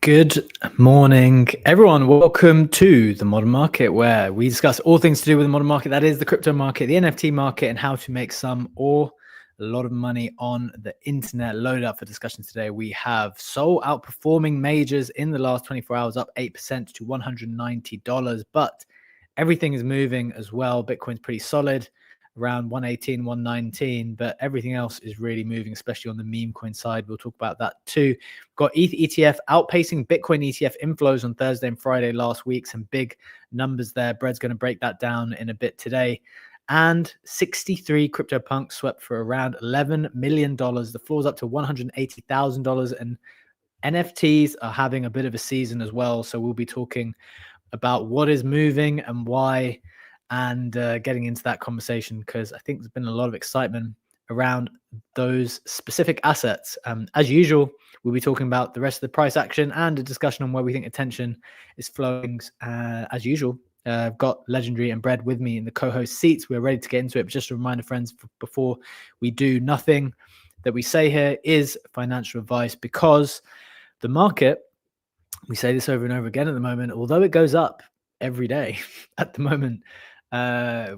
Good morning, everyone. Welcome to the modern market, where we discuss all things to do with the modern market. That is the crypto market, the NFT market, and how to make some or a lot of money on the internet. Loaded up for discussion today. We have Sol outperforming majors in the last 24 hours, up 8% to $190. But everything is moving as well. Bitcoin's pretty solid, around 118, 119, but everything else is really moving, especially on the meme coin side. We'll talk about that too. Got ETH ETF outpacing Bitcoin ETF inflows on Thursday and Friday last week. Some big numbers there. Brett's going to break that down in a bit today. And 63 CryptoPunks swept for around $11 million. The floor's up to $180,000, and NFTs are having a bit of a season as well. So we'll be talking about what is moving and why, and getting into that conversation, because I think there's been a lot of excitement around those specific assets. As usual, we'll be talking about the rest of the price action and a discussion on where we think attention is flowing. As usual, I've got Legendary and Bread with me in the co-host seats. We're ready to get into it. But just a reminder, friends, before we do, nothing that we say here is financial advice, because the market, we say this over and over again at the moment, although it goes up every day at the moment,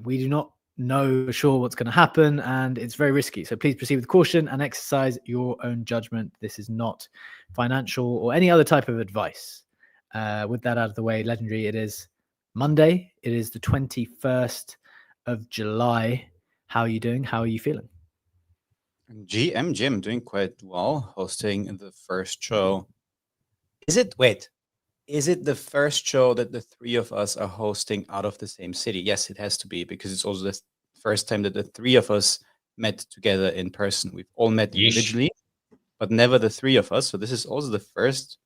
we do not know for sure what's going to happen, and it's very risky. So please proceed with caution and exercise your own judgment. This is not financial or any other type of advice. With that out of the way, Legendary, it is Monday. It is the 21st of July. How are you doing? How are you feeling? GM Jim doing quite well, hosting the first show. Is it the first show that the three of us are hosting out of the same city? Yes, it has to be, because it's also the first time that the three of us met together in person. We've all met individually, but never the three of us. So this is also the first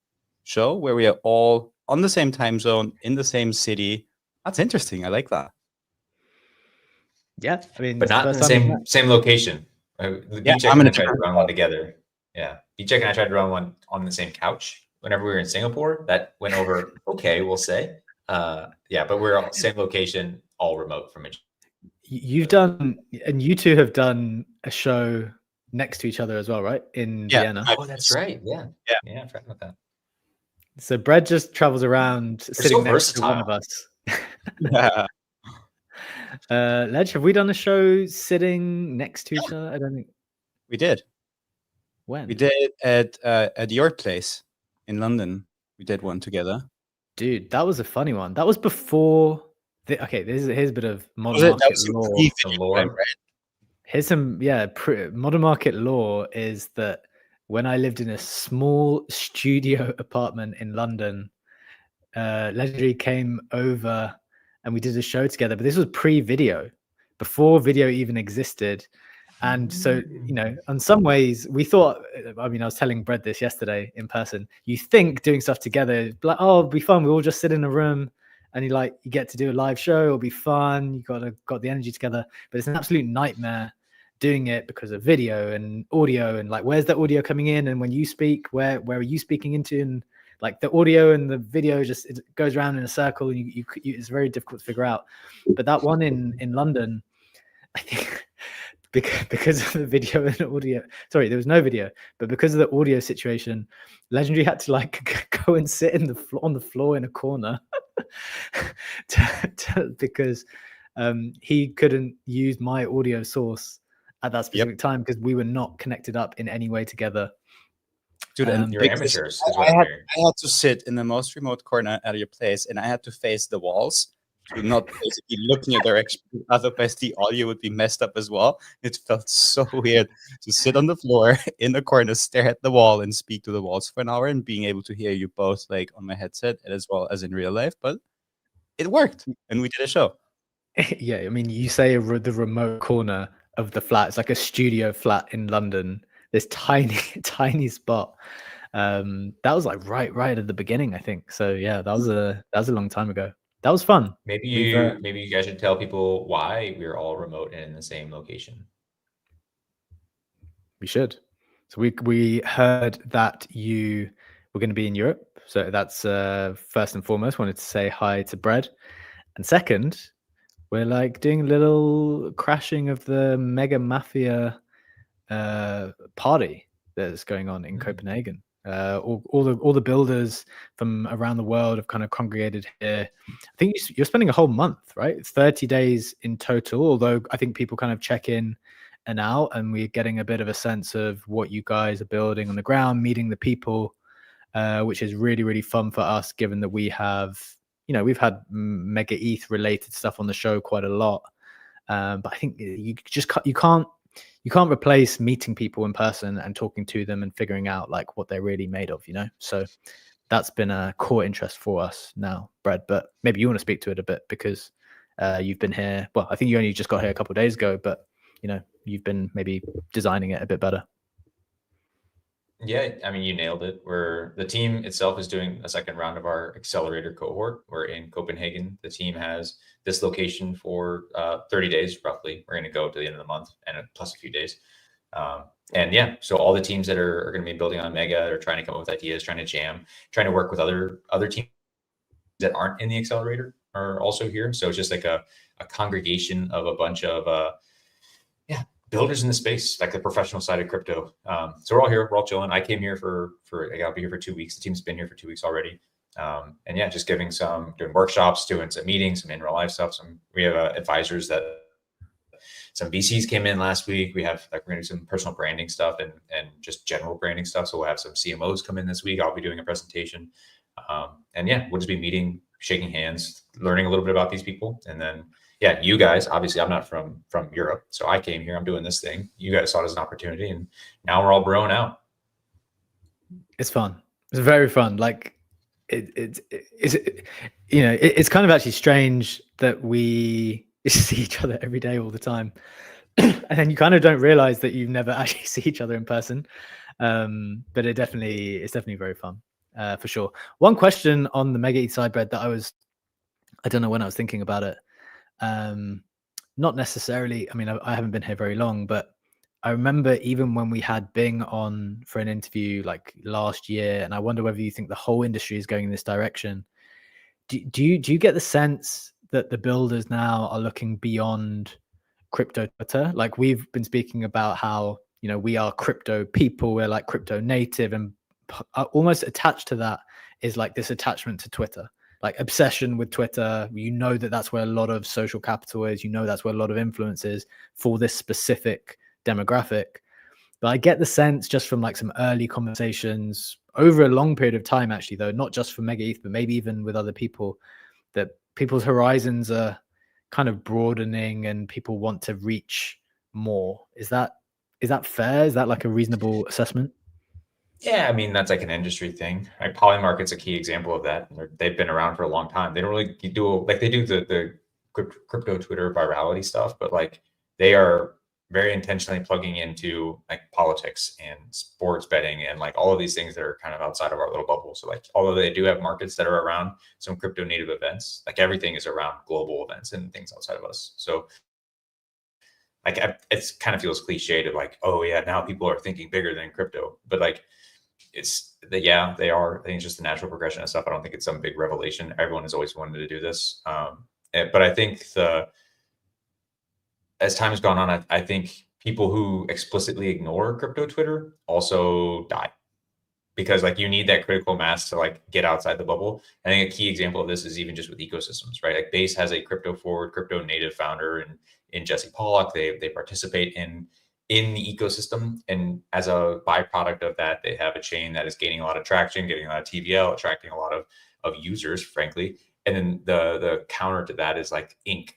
show where we are all on the same time zone, in the same city. That's interesting. I like that. Yeah, I mean, but not in the same location. B-Check and I tried to run one together. Yeah, B-Check and I tried to run one on the same couch whenever we were in Singapore. That went over okay, we'll say. Yeah, but we're all same location, all remote from each other. You've done, and you two have done a show next to each other as well, right? In Vienna. Oh, that's right. Yeah, I forgot about that. So Brad just travels around sitting next to one of us. Yeah. Ledge, have we done a show sitting next to each other? I don't think we did. When? We did at your place in London. We did one together. Dude, that was a funny one. That was before. Okay, here's a bit of modern market lore. Right? Here's some, modern market lore is that when I lived in a small studio apartment in London, Legendary came over and we did a show together. But this was pre-video, before video even existed. And so, in some ways, we thought, I was telling Brett this yesterday in person, you think doing stuff together, like, oh, it'll be fun. We all just sit in a room and you get to do a live show. It'll be fun. You got the energy together. But it's an absolute nightmare doing it because of video and audio, and where's the audio coming in? And when you speak, where are you speaking into? And the audio and the video it goes around in a circle, and you it's very difficult to figure out. But that one in London, I think, because of the video and audio, sorry, there was no video, but because of the audio situation, Legendary had to go and sit on the floor in a corner because he couldn't use my audio source at that specific time, because we were not connected up in any way together. Dude, and you're amateurs. I had to sit in the most remote corner at your place, and I had to face the walls to not basically look in your direction. Otherwise, the audio would be messed up as well. It felt so weird to sit on the floor in the corner, stare at the wall, and speak to the walls for an hour, and being able to hear you both on my headset as well as in real life. But it worked, and we did a show. Yeah, you say the remote corner of the flat. It's like a studio flat in London. This tiny spot. That was right at the beginning, I think. So yeah, that was a long time ago. That was fun. Maybe you guys should tell people why we're all remote and in the same location. We should. So we heard that you were going to be in Europe. So that's first and foremost. Wanted to say hi to Bread, and second, we're doing a little crashing of the Mega Mafia party that's going on in Copenhagen. All the builders from around the world have kind of congregated here. I think you're spending a whole month, right? It's 30 days in total, although I think people kind of check in and out, and we're getting a bit of a sense of what you guys are building on the ground, meeting the people, which is really, really fun for us, given that we have, we've had mega ETH related stuff on the show quite a lot. But I think you can't replace meeting people in person and talking to them and figuring out like what they're really made of, So that's been a core interest for us now, Brad. But maybe you want to speak to it a bit because you've been here. Well, I think you only just got here a couple of days ago, but you've been maybe designing it a bit better. Yeah, I mean, you nailed it. The team itself is doing a second round of our accelerator cohort. We're in Copenhagen. The team has this location for 30 days, roughly. We're going to go to the end of the month and plus a few days. And yeah, so all the teams that are going to be building on Mega are trying to come up with ideas, trying to jam, trying to work with other teams that aren't in the accelerator are also here. So it's just like a congregation of a bunch of builders in the space, like the professional side of crypto. So we're all here, we're all chilling. I came here I'll be here for 2 weeks. The team's been here for 2 weeks already. And yeah, just doing workshops, doing some meetings, some in real life stuff. We have advisors that some VCs came in last week. We're going to do some personal branding stuff and just general branding stuff. So we'll have some CMOs come in this week. I'll be doing a presentation. And yeah, we'll just be meeting, shaking hands, learning a little bit about these people. And then, yeah, you guys, obviously I'm not from Europe. So I came here, I'm doing this thing. You guys saw it as an opportunity and now we're all broing out. It's fun. It's very fun. Like it's kind of actually strange that we see each other every day all the time. And then you kind of don't realize that you never actually see each other in person. But it's definitely very fun, for sure. One question on the Mega ETH side, Brad, that I don't know when I was thinking about it. Not necessarily, I mean, I haven't been here very long, but I remember even when we had Bing on for an interview like last year, and I wonder whether you think the whole industry is going in this direction. Do you get the sense that the builders now are looking beyond crypto Twitter? Like we've been speaking about how, we are crypto people, we're like crypto native, and almost attached to that is like this attachment to Twitter. Like obsession with Twitter, that's where a lot of social capital is, that's where a lot of influence is for this specific demographic. But I get the sense just from like some early conversations over a long period of time, actually, though, not just for Mega ETH, but maybe even with other people, that people's horizons are kind of broadening and people want to reach more. Is that fair? Is that like a reasonable assessment? Yeah, I mean, that's like an industry thing. Right? Polymarket's a key example of that. They've been around for a long time. They don't really do they do the crypto Twitter virality stuff, but like they are very intentionally plugging into like politics and sports betting and like all of these things that are kind of outside of our little bubble. So like, although they do have markets that are around some crypto native events, like everything is around global events and things outside of us. So like it kind of feels cliche to like, oh yeah, now people are thinking bigger than crypto, but like they are. I think it's just the natural progression of stuff. I don't think it's some big revelation. Everyone has always wanted to do this. But I think as time has gone on, I think people who explicitly ignore crypto Twitter also die because like you need that critical mass to like get outside the bubble. I think a key example of this is even just with ecosystems, right? Like Base has a crypto forward, crypto native founder and in Jesse Pollock, they participate in the ecosystem. And as a byproduct of that, they have a chain that is gaining a lot of traction, getting a lot of TVL, attracting a lot of users, frankly. And then the counter to that is like Inc,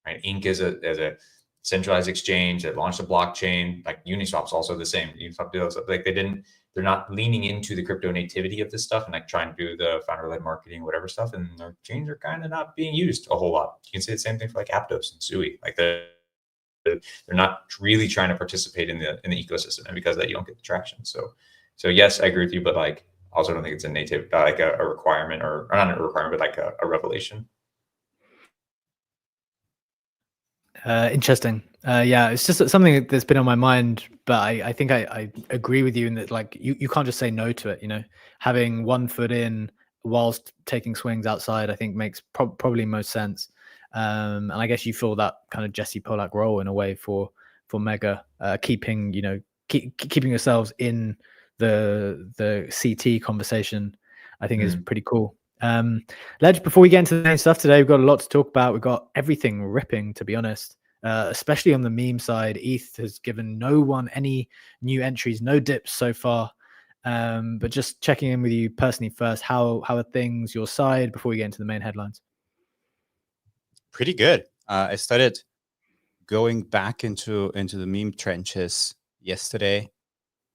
right? Inc is a centralized exchange that launched a blockchain. Like Uniswap's also the same. Uniswap deals like they're not leaning into the crypto nativity of this stuff and like trying to do the founder-led marketing, whatever stuff. And their chains are kind of not being used a whole lot. You can say the same thing for like Aptos and Sui. Like they're not really trying to participate in the ecosystem, and because of that you don't get the traction. So yes, I agree with you, but like also don't think it's a native like a requirement or not a requirement, but like a revelation. Interesting. Yeah, it's just something that's been on my mind, but I think I agree with you in that like you can't just say no to it. Having one foot in whilst taking swings outside, I think makes probably most sense. And I guess you feel that kind of Jesse Pollack role in a way for Mega, keeping keeping yourselves in the CT conversation, I think is pretty cool. Ledge, before we get into the main stuff today, we've got a lot to talk about. We've got everything ripping, to be honest, especially on the meme side. ETH has given no one any new entries, no dips so far. But just checking in with you personally first, how are things your side before we get into the main headlines? Pretty good. I started going back into the meme trenches yesterday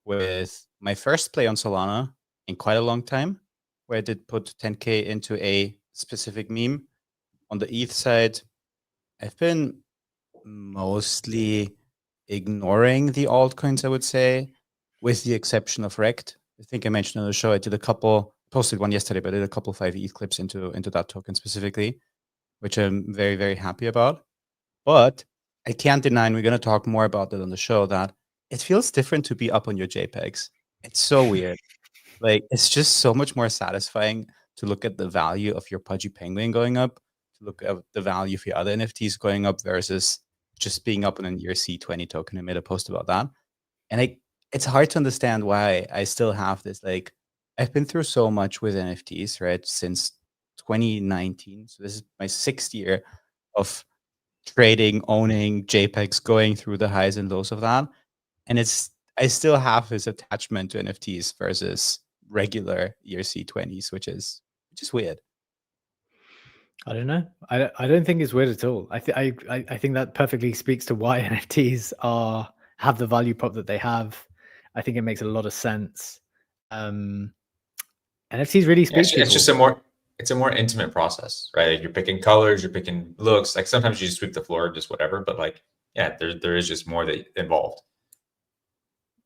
with my first play on Solana in quite a long time, where I did put 10K into a specific meme. On the ETH side, I've been mostly ignoring the altcoins, I would say, with the exception of Rect. I think I mentioned on the show, I did a couple, posted one yesterday, but I did a couple 5 ETH clips into that token specifically, which I'm very, very happy about. But I can't deny, and we're going to talk more about that on the show, that it feels different to be up on your JPEGs. It's so weird. Like, it's just so much more satisfying to look at the value of your Pudgy Penguin going up, to look at the value of your other NFTs going up versus just being up on an ERC20 token. I made a post about that. And it's hard to understand why I still have this. Like, I've been through so much with NFTs, right, since 2019. So this is my 6th year of trading, owning JPEGs, going through the highs and lows of that. And I still have this attachment to NFTs versus regular ERC20s, which is weird. I don't know. I don't think it's weird at all. I think that perfectly speaks to why NFTs have the value prop that they have. I think it makes a lot of sense. NFTs really speak to people. It's just it's a more intimate process, right? Like, you're picking colors, you're picking looks. Like, sometimes you just sweep the floor, just whatever. But like, yeah, there is just more that involved.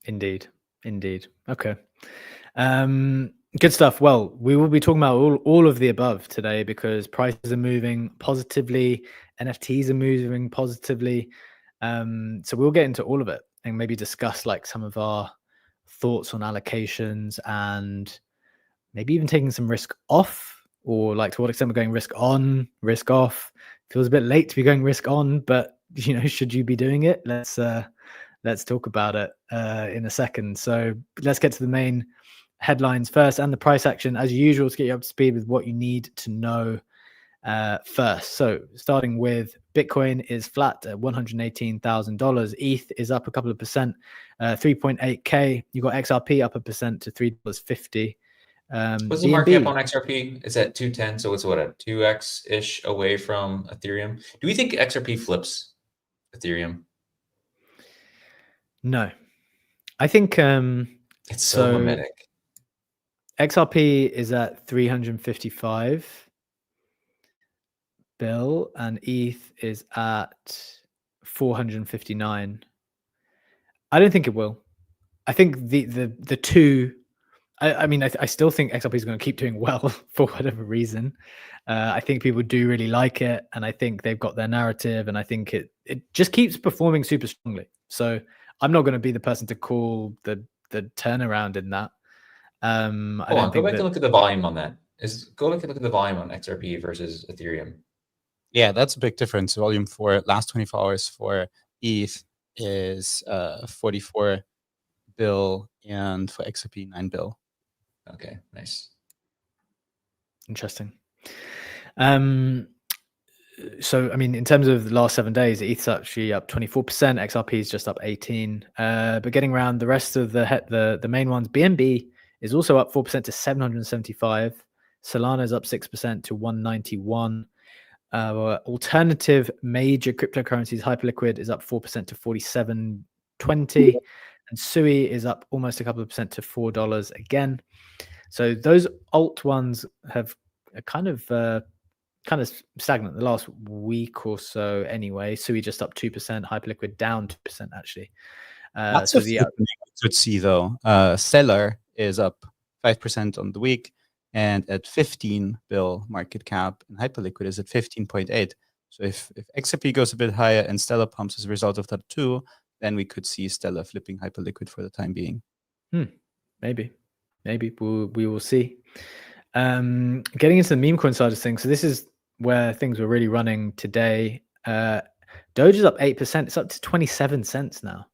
Indeed. Okay. Good stuff. Well, we will be talking about all of the above today because prices are moving positively, NFTs are moving positively. So we'll get into all of it and maybe discuss like some of our thoughts on allocations and maybe even taking some risk off, or like to what extent we're going risk on, risk off. Feels a bit late to be going risk on, but should you be doing it? Let's talk about it in a second. So let's get to the main headlines first and the price action as usual to get you up to speed with what you need to know first. So starting with Bitcoin is flat at $118,000. ETH is up a couple of percent, 3.8K. You got XRP up 1% to $3.50. What's the market cap on XRP? It's at 210, so it's what, a 2x ish away from Ethereum. Do we think XRP flips Ethereum? No, I think it's so mimetic. XRP is at 355 bill and ETH is at 459. I don't think it will. I think the two. I mean, I still think XRP is going to keep doing well for whatever reason. I think people do really like it, and I think they've got their narrative, and I think it just keeps performing super strongly. So I'm not going to be the person to call the turnaround in that. Go back and look at the volume on that. Go back and look at the volume on XRP versus Ethereum. Yeah, that's a big difference. Volume for last 24 hours for ETH is 44 bill, and for XRP 9 bill. Okay, nice. Interesting. So, I mean, in terms of the last 7 days, ETH's actually up 24%. XRP is just up 18. But getting around the rest of the main ones, BNB is also up 4% to 775. Solana is up 6% to 191. Alternative major cryptocurrencies, Hyperliquid is up 4% to 47.20. And Sui is up almost a couple of percent to $4 again. So those alt ones have kind of stagnant the last week or so anyway. Sui just up 2%, Hyperliquid down 2% actually. That's so a thing we could see though. Stellar is up 5% on the week and at 15 bill market cap, and Hyperliquid is at 15.8. So if XRP goes a bit higher and Stellar pumps as a result of that too, then we could see Stellar flipping Hyperliquid for the time being. Maybe we will see. Getting into the meme coin side of things, so this is where things were really running today. Doge is up 8%. It's up to 27 cents now.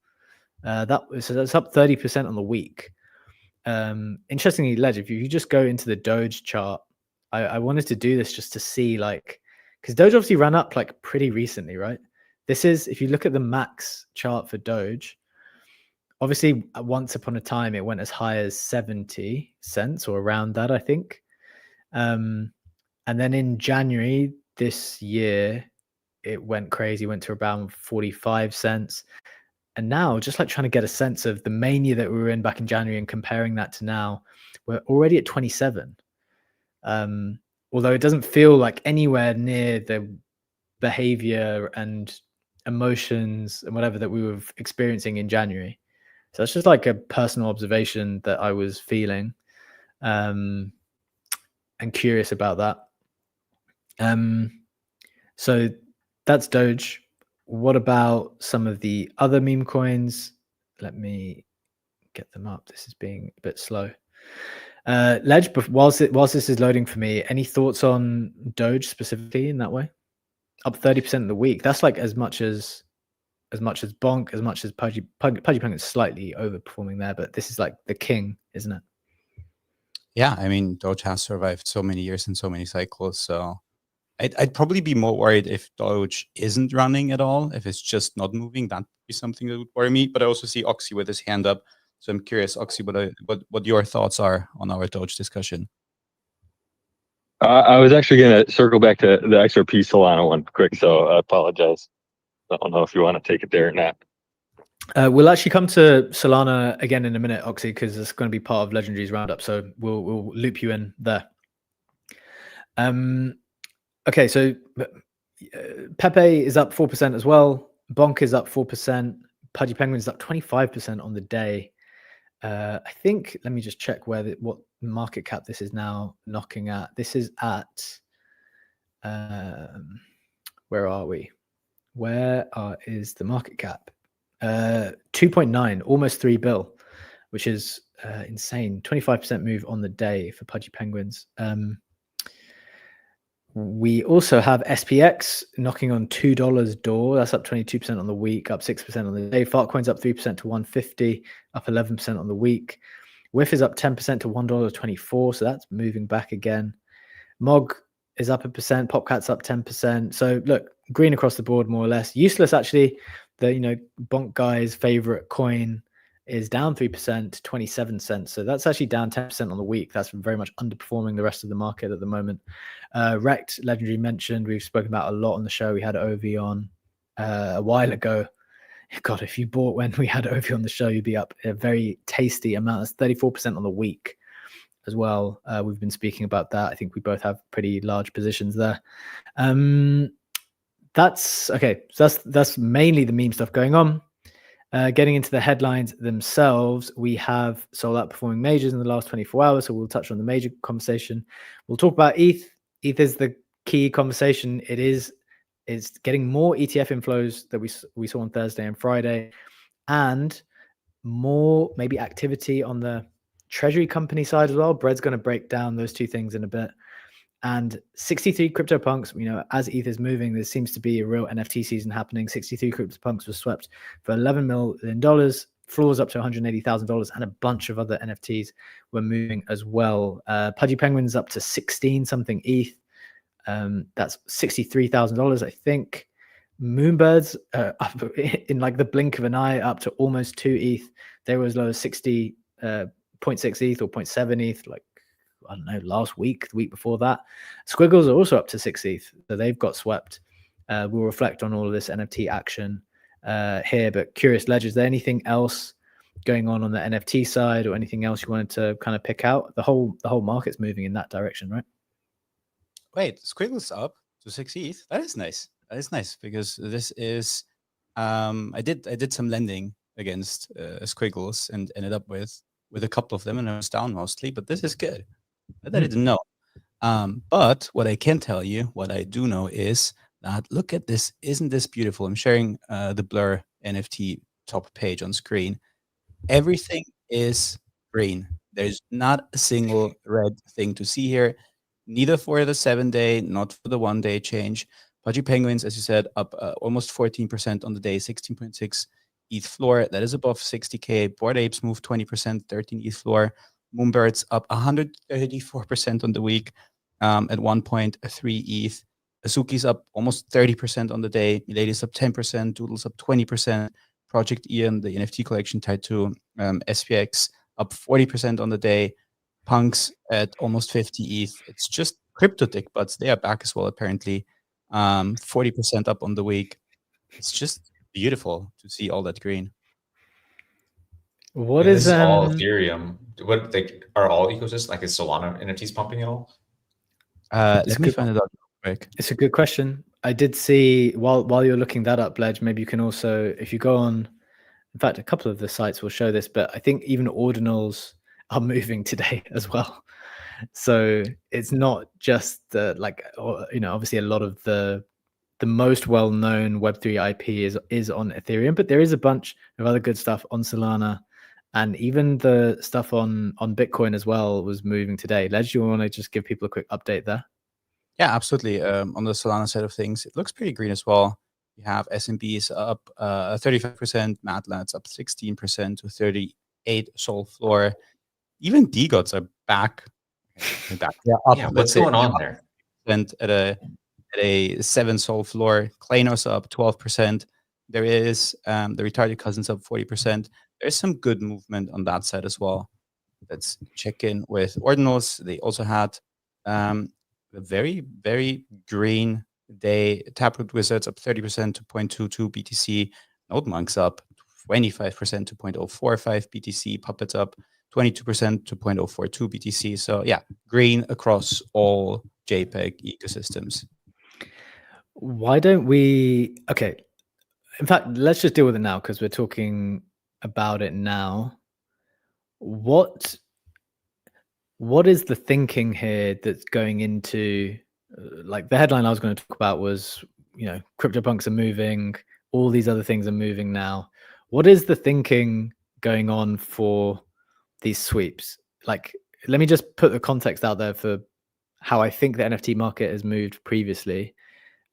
That's up 30% on the week. Interestingly, Ledge, if you just go into the Doge chart, I wanted to do this just to see, like, because Doge obviously ran up like pretty recently, right? This is, if you look at the max chart for Doge, obviously once upon a time it went as high as 70 cents or around that, I think. And then in January this year, it went crazy, went to around 45 cents. And now, just like trying to get a sense of the mania that we were in back in January and comparing that to now, we're already at 27. Although it doesn't feel like anywhere near the behavior and emotions and whatever that we were experiencing in January. So it's just like a personal observation that I was feeling, and curious about that. So that's Doge. What about some of the other meme coins? Let me get them up. This is being a bit slow. Ledge, whilst this is loading for me, any thoughts on Doge specifically in that way? Up 30% in the week. That's like as much as Bonk, as much as Pudgy Penguin is slightly overperforming there, but this is like the king, isn't it? Yeah, I mean, Doge has survived so many years and so many cycles, so I'd probably be more worried if Doge isn't running at all. If it's just not moving, that'd be something that would worry me. But I also see Oxy with his hand up, so I'm curious, Oxy, what your thoughts are on our Doge discussion. I was actually going to circle back to the XRP Solana one quick, so I apologize. I don't know if you want to take it there or not. We'll actually come to Solana again in a minute, Oxy, because it's going to be part of Legendary's roundup. So we'll loop you in there. Okay, so Pepe is up 4% as well. Bonk is up 4%. Pudgy Penguin is up 25% on the day. I think, let me just check what market cap this is now knocking at. This is at, where are we? Is the market cap? 2.9, almost 3 bill, which is insane. 25% move on the day for Pudgy Penguins. We also have SPX knocking on $2 door. That's up 22% on the week, up 6% on the day. Fartcoin's up 3% to 150, up 11% on the week. WIF is up 10% to $1.24, so that's moving back again. MOG is up 1%, PopCat's up 10%. So look, green across the board more or less. Useless actually, the Bonk guy's favorite coin is down 3% to 27 cents. So that's actually down 10% on the week. That's very much underperforming the rest of the market at the moment. Rect, Legendary mentioned, we've spoken about a lot on the show. We had Ovi on a while ago. God, if you bought when we had Ovi on the show, you'd be up a very tasty amount. That's 34% on the week as well. We've been speaking about that. I think we both have pretty large positions there. That's okay. So that's mainly the meme stuff going on. Getting into the headlines themselves, we have sold outperforming majors in the last 24 hours. So we'll touch on the major conversation. We'll talk about ETH. ETH is the key conversation. It's getting more ETF inflows that we saw on Thursday and Friday, and more maybe activity on the treasury company side as well. Brett's going to break down those two things in a bit. And 63 CryptoPunks, as ETH is moving, there seems to be a real NFT season happening. 63 CryptoPunks was swept for $11 million, floors up to $180,000, and a bunch of other NFTs were moving as well. Pudgy Penguin's up to 16 something ETH. That's $63,000, I think. Moonbirds up in like the blink of an eye, up to almost 2 ETH. They were as low as 60.6 ETH or 0.7 ETH, like, I don't know, last week, the week before that. Squiggles are also up to 6 ETH, so they've got swept. We'll reflect on all of this NFT action here, but curious, Ledge, is there anything else going on the NFT side or anything else you wanted to kind of pick out? The whole market's moving in that direction, right? Wait, Squiggles up to 6 ETH. That is nice. That is nice because this is I did some lending against Squiggles and ended up with a couple of them, and I was down mostly, but this is good. That I didn't know. But what I can tell you, what I do know is that look at this. Isn't this beautiful? I'm sharing the Blur NFT top page on screen. Everything is green. There's not a single red thing to see here, neither for the 7-day, not for the 1-day change. Pudgy Penguins, as you said, up almost 14% on the day, 16.6 ETH floor. That is above 60K. Bored Apes moved 20%, 13 ETH floor. Moonbird's up 134% on the week at 1.3 ETH. Azuki's up almost 30% on the day. Milady's up 10%. Doodle's up 20%. Project Ian, the NFT collection tied to SPX, up 40% on the day. Punks at almost 50 ETH. It's just crypto dick butts. They are back as well, apparently. 40% up on the week. It's just beautiful to see all that green. What This is is all Ethereum? What are all ecosystems, like is Solana NFTs pumping at all? Let me find it out real quick. It's a good question. I did see while you're looking that up, Ledge, maybe you can also, if you go on, in fact, a couple of the sites will show this, but I think even ordinals are moving today as well. So it's not just obviously a lot of the most well-known Web3 IP is on Ethereum, but there is a bunch of other good stuff on Solana, and even the stuff on Bitcoin as well was moving today. Ledge, do you want to just give people a quick update there? Yeah, absolutely. On the Solana side of things, it looks pretty green as well. You have S&P's up 35%, MATLAB's up 16% to 38 Sol Floor. Even DGOTs are back. Yeah, what's going on there? At a 7 Sol Floor. Klano's up 12%. There is the retarded cousins up 40%. There's some good movement on that side as well. Let's check in with ordinals. They also had a very, very green day. Taproot Wizards up 30% to 0.22 BTC. Node Monks up 25% to 0.045 BTC. Puppets up 22% to 0.042 BTC. So yeah, green across all JPEG ecosystems. Why don't we? Okay, in fact, let's just deal with it now because we're talking about it now. What is the thinking here that's going into like the headline I was going to talk about was, CryptoPunks are moving, all these other things are moving now. What is the thinking going on for these sweeps? Like, let me just put the context out there for how I think the NFT market has moved previously.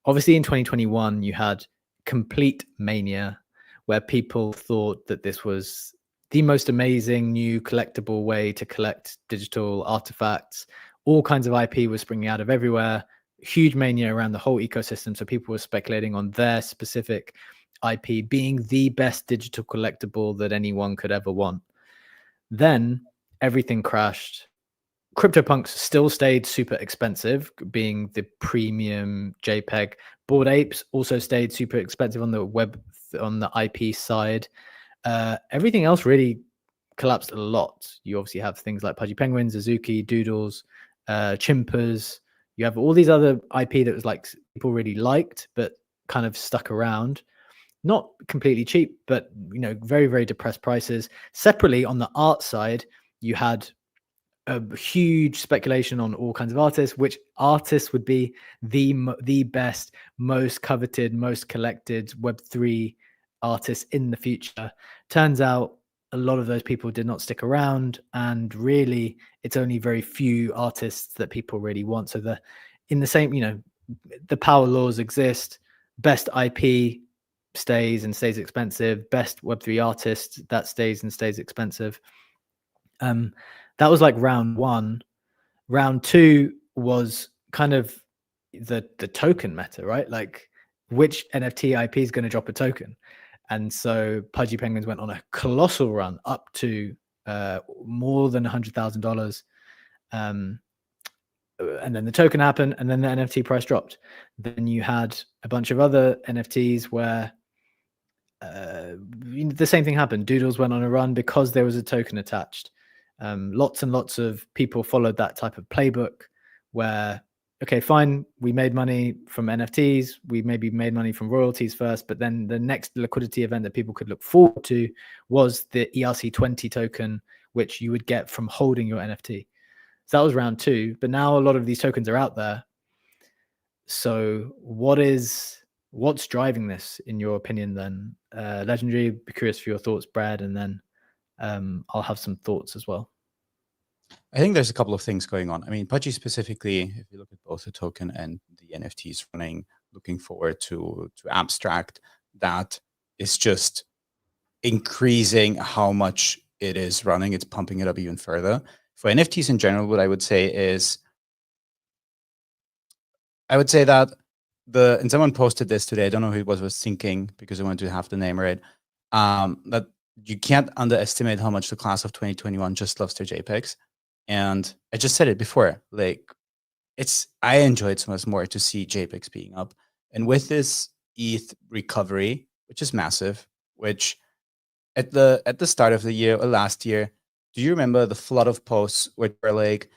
Obviously, in 2021, you had complete mania where people thought that this was the most amazing new collectible way to collect digital artifacts. All kinds of IP was springing out of everywhere. Huge mania around the whole ecosystem. So people were speculating on their specific IP being the best digital collectible that anyone could ever want. Then everything crashed. CryptoPunks still stayed super expensive, being the premium JPEG. Bored Apes also stayed super expensive on the IP side. Everything else really collapsed a lot. You obviously have things like Pudgy Penguins, Azuki, Doodles, Chimpers. You have all these other IP that was like people really liked, but kind of stuck around. Not completely cheap, but very, very depressed prices. Separately, on the art side, you had a huge speculation on all kinds of artists, which artists would be the best, most coveted, most collected Web3 artists in the future. Turns out a lot of those people did not stick around, and really it's only very few artists that people really want. So the power laws exist. Best IP stays and stays expensive. Best Web3 artist, that stays and stays expensive. That was like round one. Round two was kind of the token meta, right? Like which NFT IP is going to drop a token. And so Pudgy Penguins went on a colossal run up to more than $100,000. And then the token happened, and then the NFT price dropped. Then you had a bunch of other NFTs where the same thing happened. Doodles went on a run because there was a token attached. Lots and lots of people followed that type of playbook where, okay, fine, we made money from NFTs, we maybe made money from royalties first, but then the next liquidity event that people could look forward to was the ERC20 token, which you would get from holding your NFT. So that was round two, but now a lot of these tokens are out there. So what's driving this in your opinion then? Legendary, be curious for your thoughts, Brad, and then I'll have some thoughts as well. I think there's a couple of things going on. I mean, Pudgy specifically, if you look at both the token and the NFTs running, looking forward to abstract, that is just increasing how much it is running. It's pumping it up even further. for NFTs in general, what I would say is, I would say that and someone posted this today, I don't know who it was thinking, because I wanted to have the name right, that you can't underestimate how much the class of 2021 just loves their JPEGs. And I just said it before, like, I enjoy it so much more to see JPEGs being up. And with this ETH recovery, which is massive, which at the start of the year or last year, do you remember the flood of posts where they were like,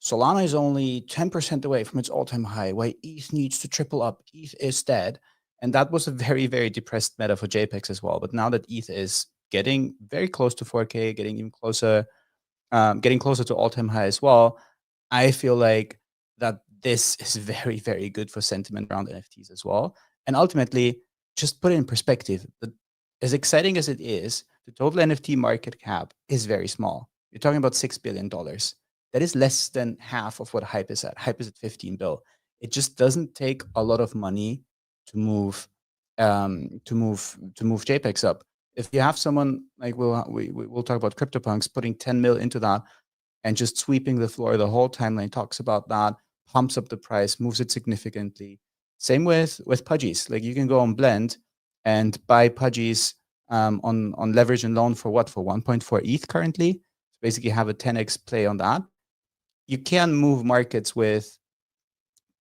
Solana is only 10% away from its all-time high, why ETH needs to triple up, ETH is dead. And that was a very, very depressed meta for JPEGs as well. But now that ETH is getting very close to 4K, getting even closer, getting closer to all-time high as well, I feel like that this is very, very good for sentiment around NFTs as well. And ultimately, just put it in perspective, as exciting as it is, the total NFT market cap is very small. You're talking about $6 billion. That is less than half of what Hype is at. Hype is at 15 bill. It just doesn't take a lot of money to move JPEGs up. If you have someone like we'll talk about CryptoPunks putting 10 mil into that and just sweeping the floor, the whole timeline talks about that, pumps up the price, moves it significantly. Same with Pudgies. Like, you can go on Blend and buy Pudgies on leverage and loan for what? For 1.4 ETH currently. So basically have a 10x play on that. You can move markets with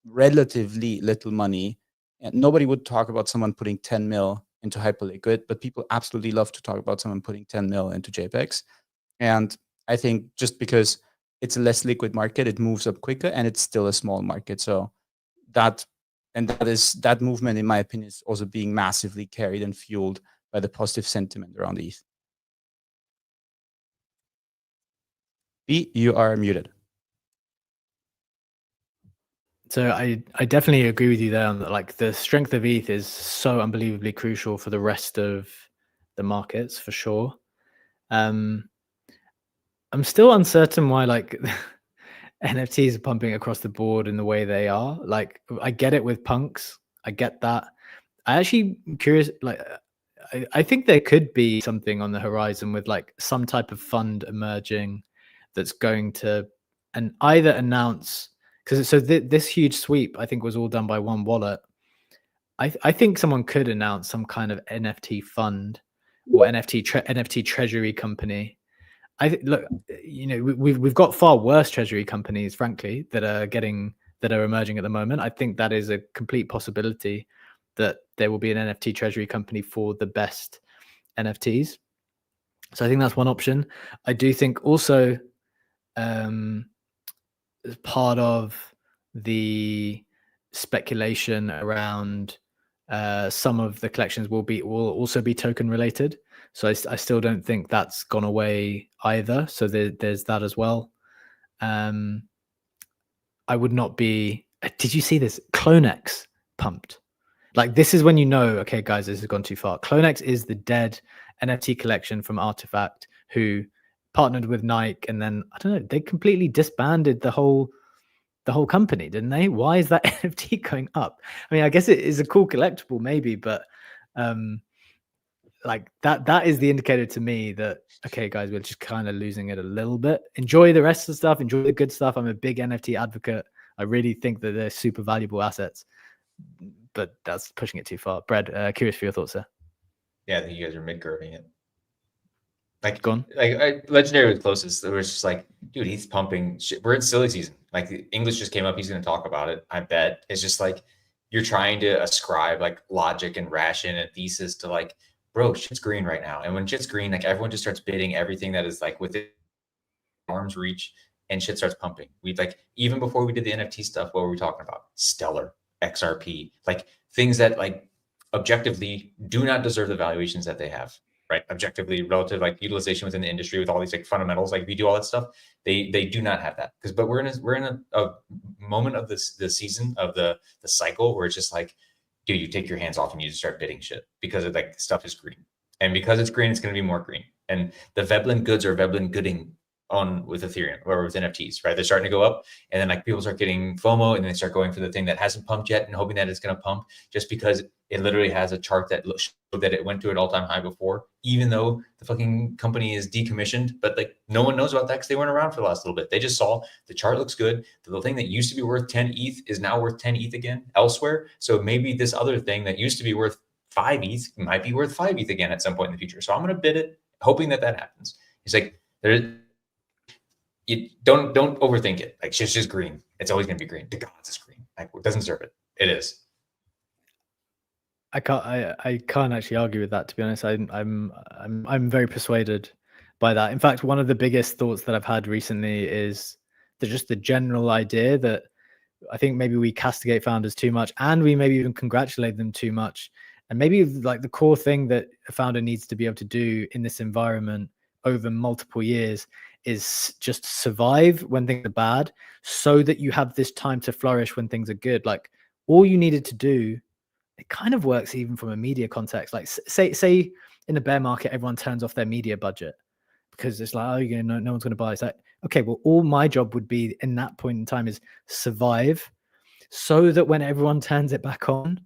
relatively little money. And nobody would talk about someone putting 10 mil into Hyperliquid, but people absolutely love to talk about someone putting 10 mil into JPEGs. And I think just because it's a less liquid market, it moves up quicker, and it's still a small market. So that movement, in my opinion, is also being massively carried and fueled by the positive sentiment around ETH. B, you are muted. So I definitely agree with you there on that. Like, the strength of ETH is so unbelievably crucial for the rest of the markets, for sure. I'm still uncertain why, like, NFTs are pumping across the board in the way they are. Like, I get it with punks. I get that. I actually am curious, like, I think there could be something on the horizon with, like, some type of fund emerging that's going to either announce, because this huge sweep, I think, was all done by one wallet. I think someone could announce some kind of NFT fund or NFT treasury company. Look, you know, we've got far worse treasury companies, frankly, that are emerging at the moment. I think that is a complete possibility that there will be an NFT treasury company for the best NFTs. So I think that's one option. I do think also, as part of the speculation around some of the collections will also be token related. So I still don't think that's gone away either. So there's that as well. I would not be. Did you see this? Clonex pumped. Like, this is when you know, okay, guys, this has gone too far. Clonex is the dead NFT collection from Artifact, who partnered with Nike, and then I don't know, they completely disbanded the whole company, didn't they? Why is that NFT going up? I mean, I guess it is a cool collectible, maybe, but like, that is the indicator to me that, okay, guys, we're just kind of losing it a little bit. Enjoy the rest of the stuff, enjoy the good stuff. I'm a big NFT advocate. I really think that they're super valuable assets, but that's pushing it too far. Brad, curious for your thoughts there. Yeah, I think you guys are mid-curving it. Like, Gone. Like, Legendary was closest. It was just like, dude, he's pumping shit. We're in silly season. Like, the English just came up. He's going to talk about it, I bet. It's just like, you're trying to ascribe like logic and ration and thesis to, like, bro, shit's green right now. And when shit's green, like, everyone just starts bidding everything that is like within arm's reach, and shit starts pumping. We, like, even before we did the NFT stuff, what were we talking about? Stellar, XRP, like things that, like, objectively do not deserve the valuations that they have. Right, objectively, relative, like, utilization within the industry with all these, like, fundamentals, like, if you do all that stuff, they do not have that. But we're in a moment of the season of the cycle where it's just like, dude, you take your hands off and you just start bidding shit because of, like, stuff is green, and because it's green, it's going to be more green. And the Veblen goods are Veblen gooding with Ethereum or with NFTs, right? They're starting to go up, and then like people start getting FOMO, and then they start going for the thing that hasn't pumped yet and hoping that it's going to pump, just because it literally has a chart that showed that it went to an all-time high before, even though the fucking company is decommissioned. But like no one knows about that because they weren't around for the last little bit. They just saw the chart looks good. The little thing that used to be worth 10 ETH is now worth 10 ETH again elsewhere. So maybe this other thing that used to be worth 5 ETH might be worth 5 ETH again at some point in the future. So I'm going to bid it, hoping that happens. It's like you don't overthink it. Like it's just green. It's always going to be green. The gods is green. Like it doesn't deserve it. It is. I can't actually argue with that, to be honest. I'm very persuaded by that. In fact, one of the biggest thoughts that I've had recently is just the general idea that I think maybe we castigate founders too much, and we maybe even congratulate them too much. And maybe like the core thing that a founder needs to be able to do in this environment over multiple years is just survive when things are bad, so that you have this time to flourish when things are good. Like all you needed to do, it kind of works even from a media context. Like say in a bear market, everyone turns off their media budget because it's like, oh, no one's going to buy. It's like, okay, well, all my job would be in that point in time is survive, so that when everyone turns it back on,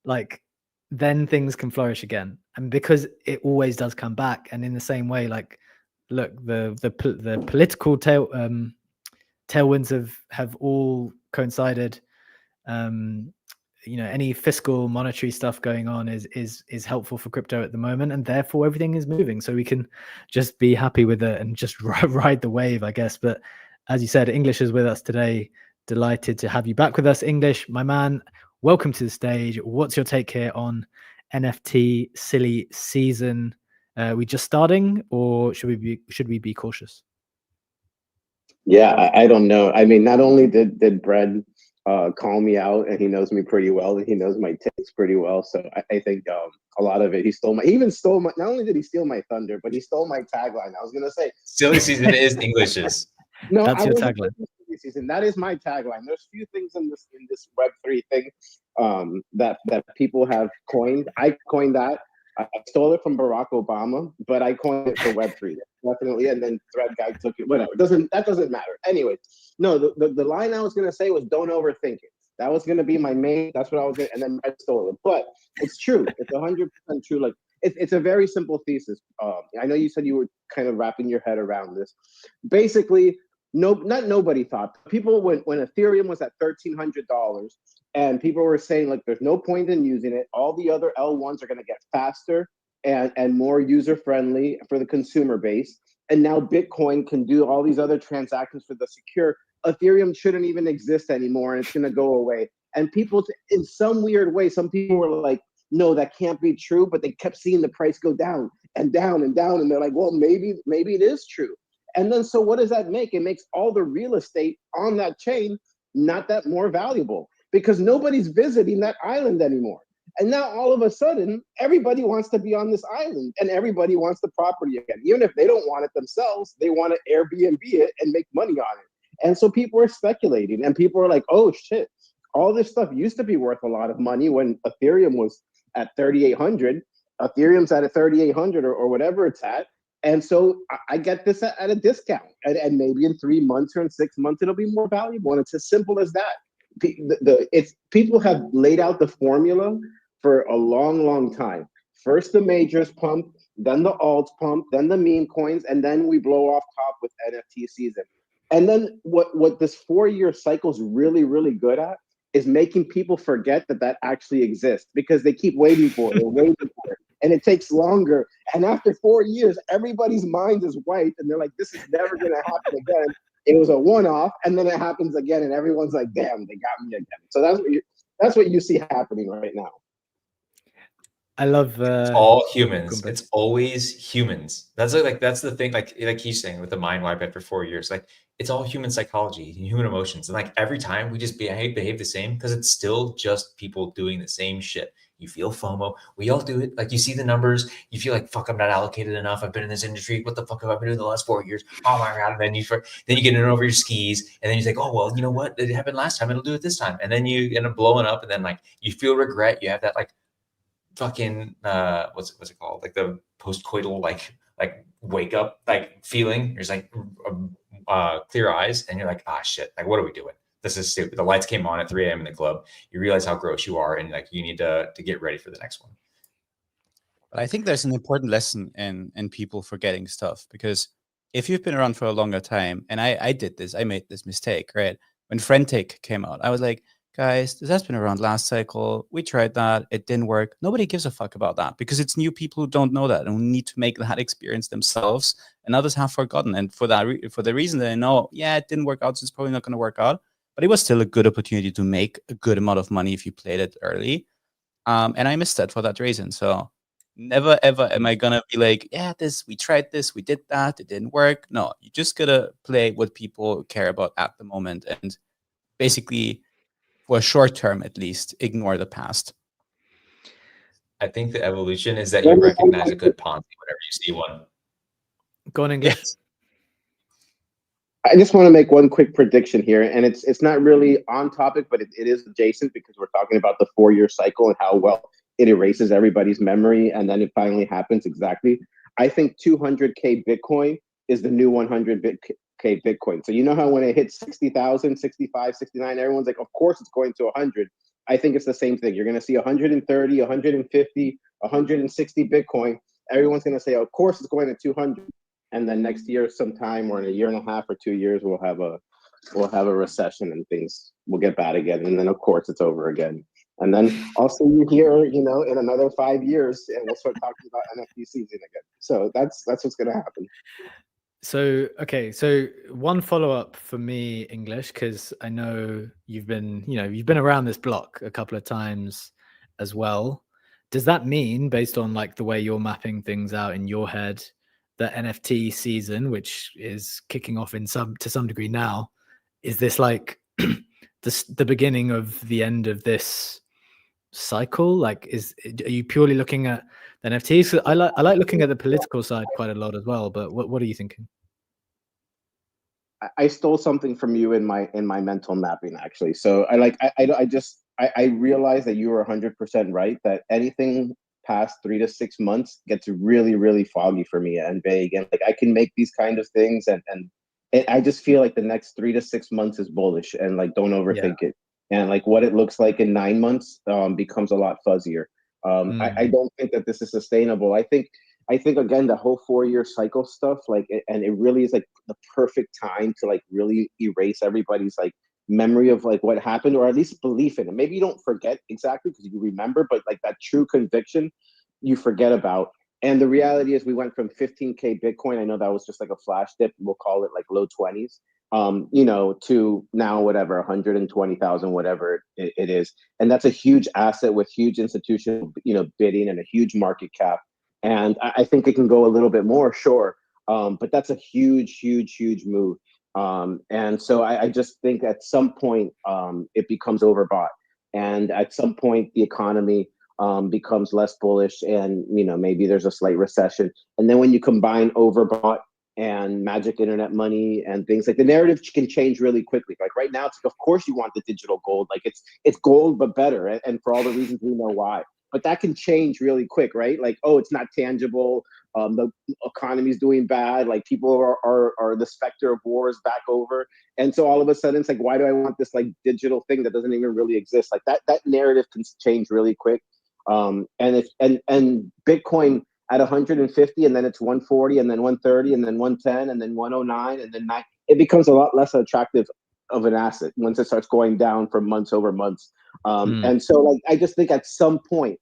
like then things can flourish again. And because it always does come back. And in the same way, like, look, the political tailwinds have all coincided. Any fiscal monetary stuff going on is helpful for crypto at the moment, and therefore everything is moving. So we can just be happy with it and just ride the wave, I guess. But as you said, English is with us today. Delighted to have you back with us, English, my man. Welcome to the stage. What's your take here on NFT silly season? We just starting, or should we be cautious? Yeah, I don't know. I mean, not only did Brad call me out, and he knows me pretty well, and he knows my takes pretty well. So I think a lot of it, he even stole my. Not only did he steal my thunder, but he stole my tagline. I was gonna say, silly season is Englishes. No, that's your tagline. Season. That is my tagline. There's few things in this Web3 thing that people have coined. I coined that. I stole it from Barack Obama, but I coined it for Web3 definitely. And then Thread guy took it. Whatever. That doesn't matter. Anyway, no. The line I was gonna say was don't overthink it. That was gonna be my main. That's what I was gonna. And then I stole it. But it's true. It's 100% true. Like it's a very simple thesis. I know you said you were kind of wrapping your head around this. Basically. Not nobody thought. People when Ethereum was at $1,300 and people were saying like there's no point in using it. All the other L1s are going to get faster and more user friendly for the consumer base. And now Bitcoin can do all these other transactions for the secure. Ethereum shouldn't even exist anymore, and it's going to go away. And people, in some weird way, some people were like, no, that can't be true. But they kept seeing the price go down and down and down, and they're like, well, maybe it is true. And then, so what does that make? It makes all the real estate on that chain not that more valuable because nobody's visiting that island anymore. And now all of a sudden, everybody wants to be on this island and everybody wants the property again. Even if they don't want it themselves, they want to Airbnb it and make money on it. And so people are speculating and people are like, oh shit, all this stuff used to be worth a lot of money when Ethereum was at 3,800. Ethereum's at a 3,800 or whatever it's at. And so I get this at a discount, and maybe in 3 months or in 6 months, it'll be more valuable. And it's as simple as that. People have laid out the formula for a long, long time. First the majors pump, then the alts pump, then the meme coins, and then we blow off top with NFT season. And then what this 4-year cycle is really, really good at is making people forget that actually exists because they keep waiting for it. They're waiting for it. And it takes longer. And after 4 years, everybody's mind is white. And they're like, this is never going to happen again. It was a one-off. And then it happens again. And everyone's like, damn, they got me again. So that's what you see happening right now. I love it's all humans. It's always humans. That's the thing. Like he's saying with the mind wipe after 4 years, like it's all human psychology, human emotions. And like every time we just behave the same because it's still just people doing the same shit. You feel FOMO. We all do it. Like you see the numbers, you feel like, fuck, I'm not allocated enough. I've been in this industry. What the fuck have I been doing the last 4 years? Oh my God. And then you get in over your skis and then you think, oh, well, you know what? It happened last time. It'll do it this time. And then you end up blowing up and then like you feel regret. You have that like fucking, what's it called? Like the post-coital, like wake up like feeling. You're just like clear eyes, and you're like, ah, shit. Like, what are we doing? This is stupid. The lights came on at 3 a.m. in the club. You realize how gross you are, and like you need to get ready for the next one. But I think there's an important lesson in people forgetting stuff, because if you've been around for a longer time, and I did this, I made this mistake, right? When Friendtake came out, I was like, guys, this has been around last cycle. We tried that. It didn't work. Nobody gives a fuck about that, because it's new people who don't know that and who need to make that experience themselves, and others have forgotten. And for that, for the reason that I know, yeah, it didn't work out, so it's probably not going to work out, but it was still a good opportunity to make a good amount of money if you played it early. And I missed that for that reason. So never ever am I gonna be like, yeah, we tried this, we did that, it didn't work. No, you just gotta play what people care about at the moment, and basically, for a short term at least, ignore the past. I think the evolution is that you recognize a good Ponzi whenever you see one. Go on, English. Yes. I just want to make one quick prediction here, and it's not really on topic, but it is adjacent, because we're talking about the 4-year cycle and how well it erases everybody's memory, and then it finally happens exactly. I think 200K Bitcoin is the new 100K Bitcoin. So you know how when it hits 60,000, 65, 69, everyone's like, of course it's going to 100. I think it's the same thing. You're going to see 130, 150, 160 Bitcoin. Everyone's going to say, of course it's going to 200. And then next year sometime, or in a year and a half or 2 years, we'll have a recession and things will get bad again. And then of course it's over again. And then I'll see you here, in another 5 years, and we'll start talking about NFT season again. So that's what's going to happen. So, okay. So one follow-up for me, English, because I know you've been around this block a couple of times as well. Does that mean, based on like the way you're mapping things out in your head, the NFT season, which is kicking off to some degree now, is this like the beginning of the end of this cycle? Like, are you purely looking at the NFTs? I like looking at the political side quite a lot as well, but what are you thinking? I stole something from you in my mental mapping, actually. So I realized that you were 100% right, that anything past 3 to 6 months gets really, really foggy for me and vague. And like I can make these kind of things, and I just feel like the next 3 to 6 months is bullish, and like don't overthink it. And like what it looks like in 9 months becomes a lot fuzzier. I don't think that this is sustainable. I think again, the whole 4-year cycle stuff, like, and it really is like the perfect time to like really erase everybody's like memory of like what happened, or at least belief in it. Maybe you don't forget exactly because you remember, but like that true conviction you forget about. And the reality is we went from 15K Bitcoin, I know that was just like a flash dip, we'll call it like low 20s, to now whatever, 120,000, whatever it is. And that's a huge asset with huge institutional, bidding and a huge market cap. And I think it can go a little bit more, sure. But that's a huge, huge, huge move. And so I just think at some point it becomes overbought. And at some point the economy becomes less bullish, and maybe there's a slight recession. And then when you combine overbought and magic internet money and things, like the narrative can change really quickly. Like right now, it's like, of course you want the digital gold, like it's gold but better, and for all the reasons we know why. But that can change really quick, right? Like, oh, it's not tangible. The economy's doing bad. Like people are the specter of war is back over, and so all of a sudden it's like, why do I want this like digital thing that doesn't even really exist? Like that narrative can change really quick. And Bitcoin at 150, and then it's 140, and then 130, and then 110, and then 109, and then 9. It becomes a lot less attractive of an asset once it starts going down for months over months. And so like I just think at some point,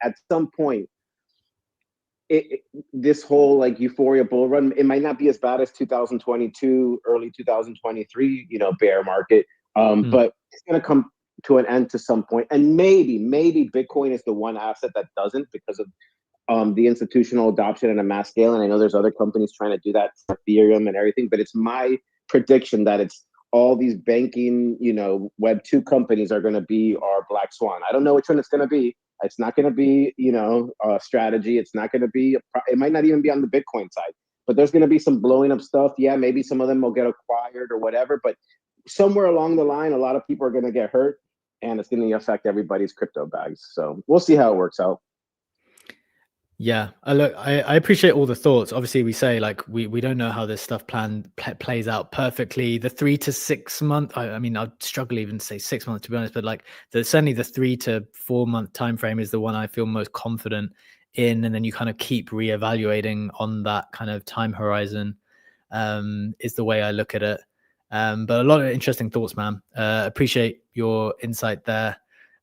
this whole like euphoria bull run, it might not be as bad as 2022, early 2023, bear market. But it's gonna come to an end to some point. And maybe Bitcoin is the one asset that doesn't, because of the institutional adoption at a mass scale. And I know there's other companies trying to do that for Ethereum and everything, but it's my prediction that it's all these banking, Web 2 companies are going to be our black swan. I don't know which one it's going to be. It's not going to be, strategy. It's not going to be, it might not even be on the Bitcoin side, but there's going to be some blowing up stuff. Yeah, maybe some of them will get acquired or whatever, but somewhere along the line, a lot of people are going to get hurt, and it's going to affect everybody's crypto bags. So we'll see how it works out. Yeah, look, I appreciate all the thoughts. Obviously, we say like we don't know how this stuff plays out perfectly. The 3 to 6 month, I mean, I'd struggle even to say 6 months to be honest, but like certainly the 3 to 4 month time frame is the one I feel most confident in, and then you kind of keep reevaluating on that kind of time horizon. Is the way I look at it. But a lot of interesting thoughts, man. Appreciate your insight there.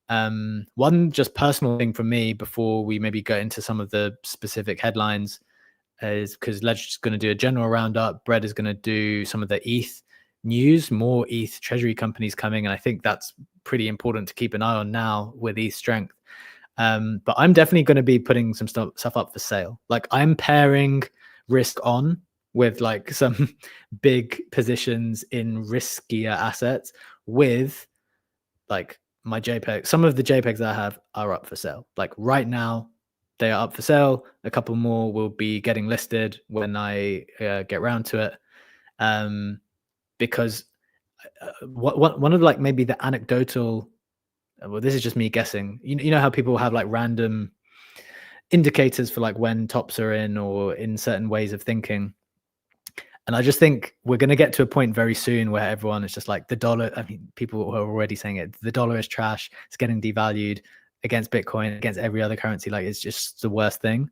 One just personal thing from me before we maybe go into some of the specific headlines is because Ledge is going to do a general roundup. Brett is going to do some of the ETH news, more ETH treasury companies coming. And I think that's pretty important to keep an eye on now with ETH strength. But I'm definitely going to be putting some stuff up for sale. Like I'm pairing risk on with like some big positions in riskier assets with like my JPEG. Some of the JPEGs I have are up for sale. Like right now, they are up for sale. A couple more will be getting listed when I get around to it. Because one of like maybe the anecdotal, well, this is just me guessing. You know how people have like random indicators for like when tops are in or in certain ways of thinking. And I just think we're going to get to a point very soon where everyone is just like the dollar. I mean, people are already saying it. The dollar is trash. It's getting devalued against Bitcoin, against every other currency. Like it's just the worst thing.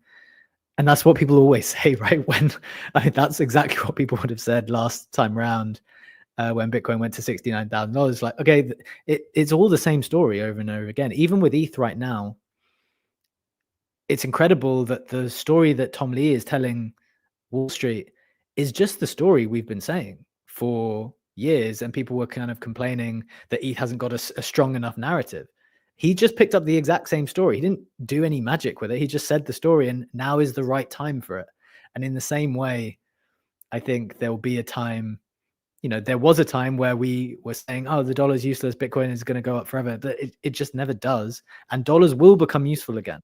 And that's what people always say, right? When I mean, that's exactly what people would have said last time round when Bitcoin went to $69,000. Like, okay, it's all the same story over and over again. Even with ETH right now, it's incredible that the story that Tom Lee is telling Wall Street is just the story we've been saying for years, and people were kind of complaining that ETH hasn't got a strong enough narrative. He just picked up the exact same story. He didn't do any magic with it. He just said the story, and now is the right time for it. And in the same way, I think there'll be a time, there was a time where we were saying, oh, the dollar's useless, Bitcoin is going to go up forever, but it just never does. And dollars will become useful again.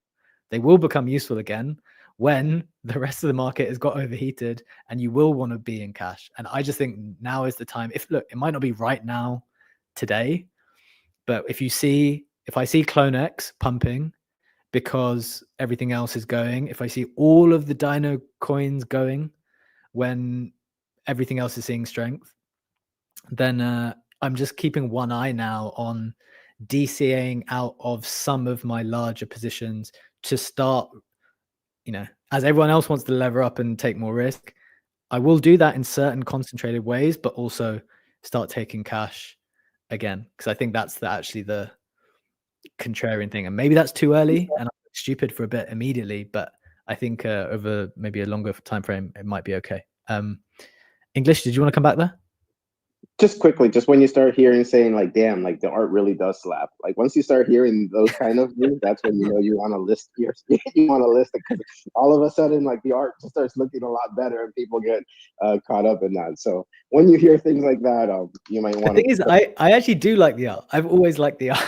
They will become useful again when the rest of the market has got overheated and you will want to be in cash. And I just think now is the time. Look, it might not be right now today, but if I see Clone X pumping because everything else is going, if I see all of the Dino coins going when everything else is seeing strength, then I'm just keeping one eye now on DCAing out of some of my larger positions to start, as everyone else wants to lever up and take more risk, I will do that in certain concentrated ways, but also start taking cash again, because I think that's actually the contrarian thing. And maybe that's too early and I'm stupid for a bit immediately, but I think over maybe a longer time frame, it might be okay. English, did you want to come back there? Just quickly, just when you start hearing saying like, damn, like the art really does slap. Like once you start hearing those kind of things, that's when you know you want to list you want to list it, because all of a sudden like the art just starts looking a lot better and people get caught up in that. So when you hear things like that, you might want to. The thing is, I actually do like the art. I've always liked the art.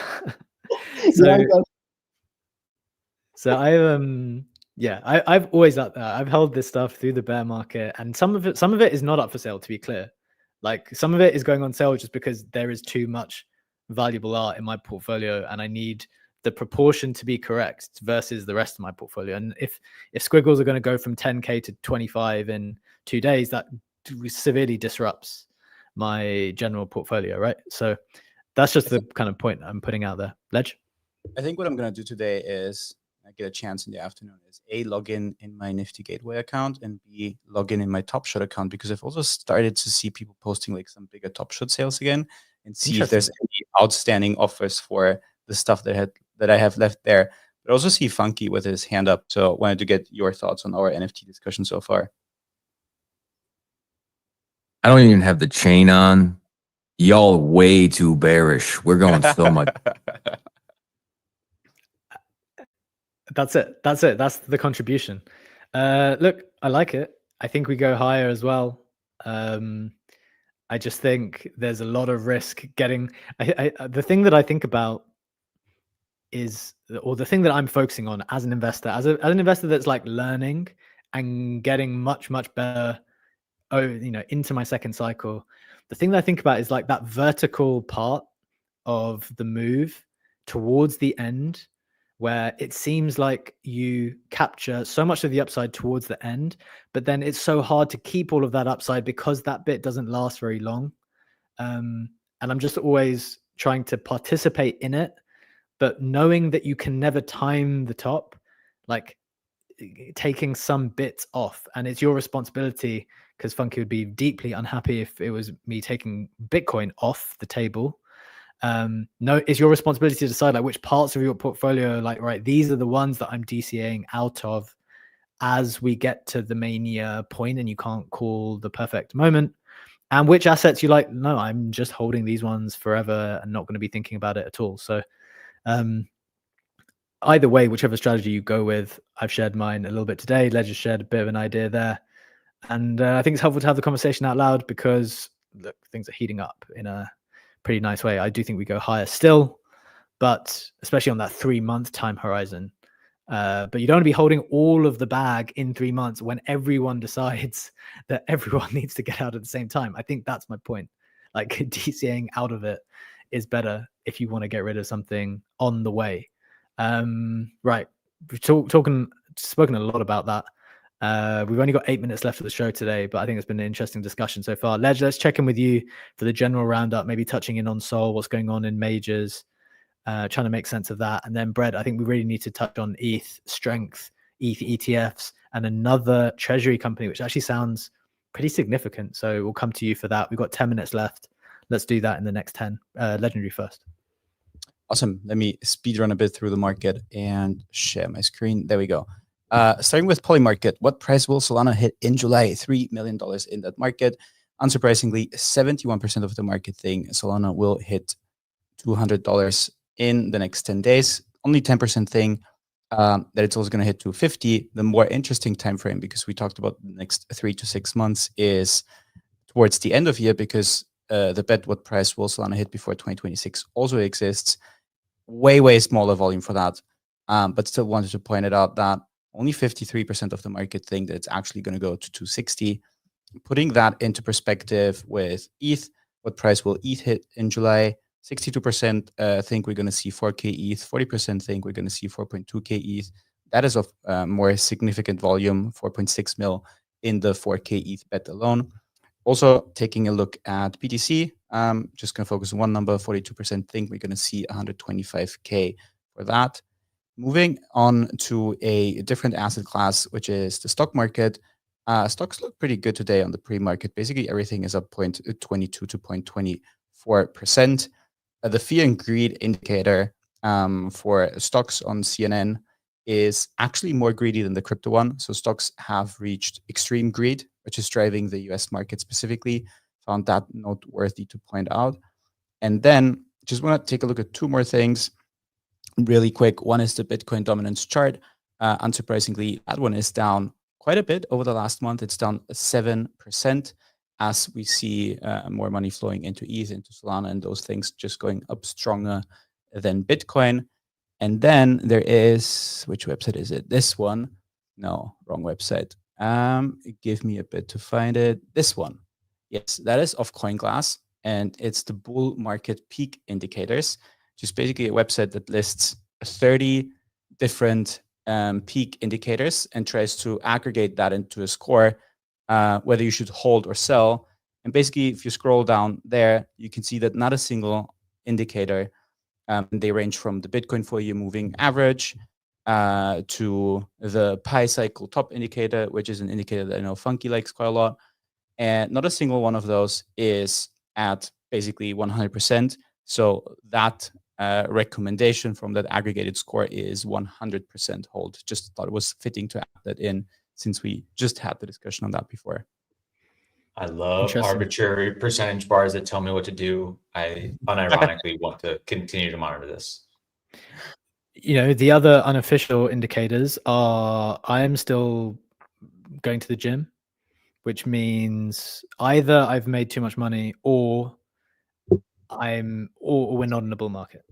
So I've always liked that. I've held this stuff through the bear market, and some of it is not up for sale, to be clear. Like some of it is going on sale just because there is too much valuable art in my portfolio and I need the proportion to be correct versus the rest of my portfolio. And if squiggles are going to go from 10K to 25 in 2 days, that severely disrupts my general portfolio, right? So that's just the kind of point I'm putting out there. Ledge? I think what I'm going to do today is I get a chance in the afternoon is A, log in my Nifty Gateway account, and B, log in my Top Shot account, because I've also started to see people posting like some bigger Top Shot sales again and see if there's any outstanding offers for the stuff that I have left there. But I also see Funky with his hand up. So I wanted to get your thoughts on our NFT discussion so far. I don't even have the chain on. Y'all way too bearish. We're going so much. That's it. That's the contribution. Look, I like it. I think we go higher as well. I just think there's a lot of risk getting. The thing that I think about is, or the thing that I'm focusing on as an investor, as an investor that's like learning and getting much better, into my second cycle. The thing that I think about is like that vertical part of the move towards the end, where it seems like you capture so much of the upside towards the end, but then it's so hard to keep all of that upside because that bit doesn't last very long. And I'm just always trying to participate in it, but knowing that you can never time the top, like taking some bits off, and it's your responsibility, because Funky would be deeply unhappy if it was me taking Bitcoin off the table. No, it's your responsibility to decide like which parts of your portfolio, like, right, these are the ones that I'm DCAing out of as we get to the mania point and you can't call the perfect moment, and which assets you like, no, I'm just holding these ones forever and not going to be thinking about it at all. So either way, whichever strategy you go with, I've shared mine a little bit today. Ledger shared a bit of an idea there. And I think it's helpful to have the conversation out loud because look, things are heating up in a pretty nice way. I do think we go higher still, but especially on that 3-month time horizon. But you don't want to be holding all of the bag in 3 months when everyone decides that everyone needs to get out at the same time. I think that's my point. Like DCAing out of it is better if you want to get rid of something on the way. Right. We've spoken a lot about that. We've only got 8 minutes left of the show today, but I think it's been an interesting discussion so far. Ledge, let's check in with you for the general roundup, maybe touching in on Sol, what's going on in majors, trying to make sense of that. And then Brett, I think we really need to touch on ETH strength, ETH ETFs, and another treasury company, which actually sounds pretty significant. So we'll come to you for that. We've got 10 minutes left. Let's do that in the next 10. Legendary first. Awesome. Let me speed run a bit through the market and share my screen. There we go. Starting with Polymarket, what price will Solana hit in July? $3 million in that market. Unsurprisingly, 71% of the market think Solana will hit $200 in the next 10 days. Only 10% think that it's also going to hit $250. The more interesting time frame, because we talked about the next 3 to 6 months, is towards the end of year, because the bet what price will Solana hit before 2026 also exists. Way smaller volume for that, but still wanted to point it out that only 53% of the market think that it's actually going to go to 260. Putting that into perspective with ETH, what price will ETH hit in July? 62% think we're going to see 4K ETH, 40% think we're going to see 4.2K ETH. That is of more significant volume, 4.6 mil in the 4K ETH bet alone. Also, taking a look at BTC, just going to focus on one number, 42% think we're going to see 125K for that. Moving on to a different asset class, which is the stock market. Stocks look pretty good today on the pre-market. Basically, everything is up 0.22 to 0.24%. The fear and greed indicator for stocks on CNN is actually more greedy than the crypto one. So stocks have reached extreme greed, which is driving the US market specifically. Found that noteworthy to point out. And then just want to take a look at two more things really quick. One is the Bitcoin dominance chart. Unsurprisingly, that one is down quite a bit over the last month. It's down 7% as we see more money flowing into ETH, into Solana, and those things just going up stronger than Bitcoin. And then there is, which website is it? This one. No, wrong website. Give me a bit to find it. This one. Yes, that is of CoinGlass, and it's the bull market peak indicators, which is basically a website that lists 30 different peak indicators and tries to aggregate that into a score, whether you should hold or sell. And basically, if you scroll down there, you can see that not a single indicator, they range from the Bitcoin 4-year moving average to the Pi cycle top indicator, which is an indicator that I know Funky likes quite a lot. And not a single one of those is at basically 100%. So that recommendation from that aggregated score is 100% hold. Just thought it was fitting to add that in since we just had the discussion on that before. I love arbitrary percentage bars that tell me what to do. I unironically want to continue to monitor this. You know, the other unofficial indicators are I am still going to the gym, which means either I've made too much money or we're not in a bull market,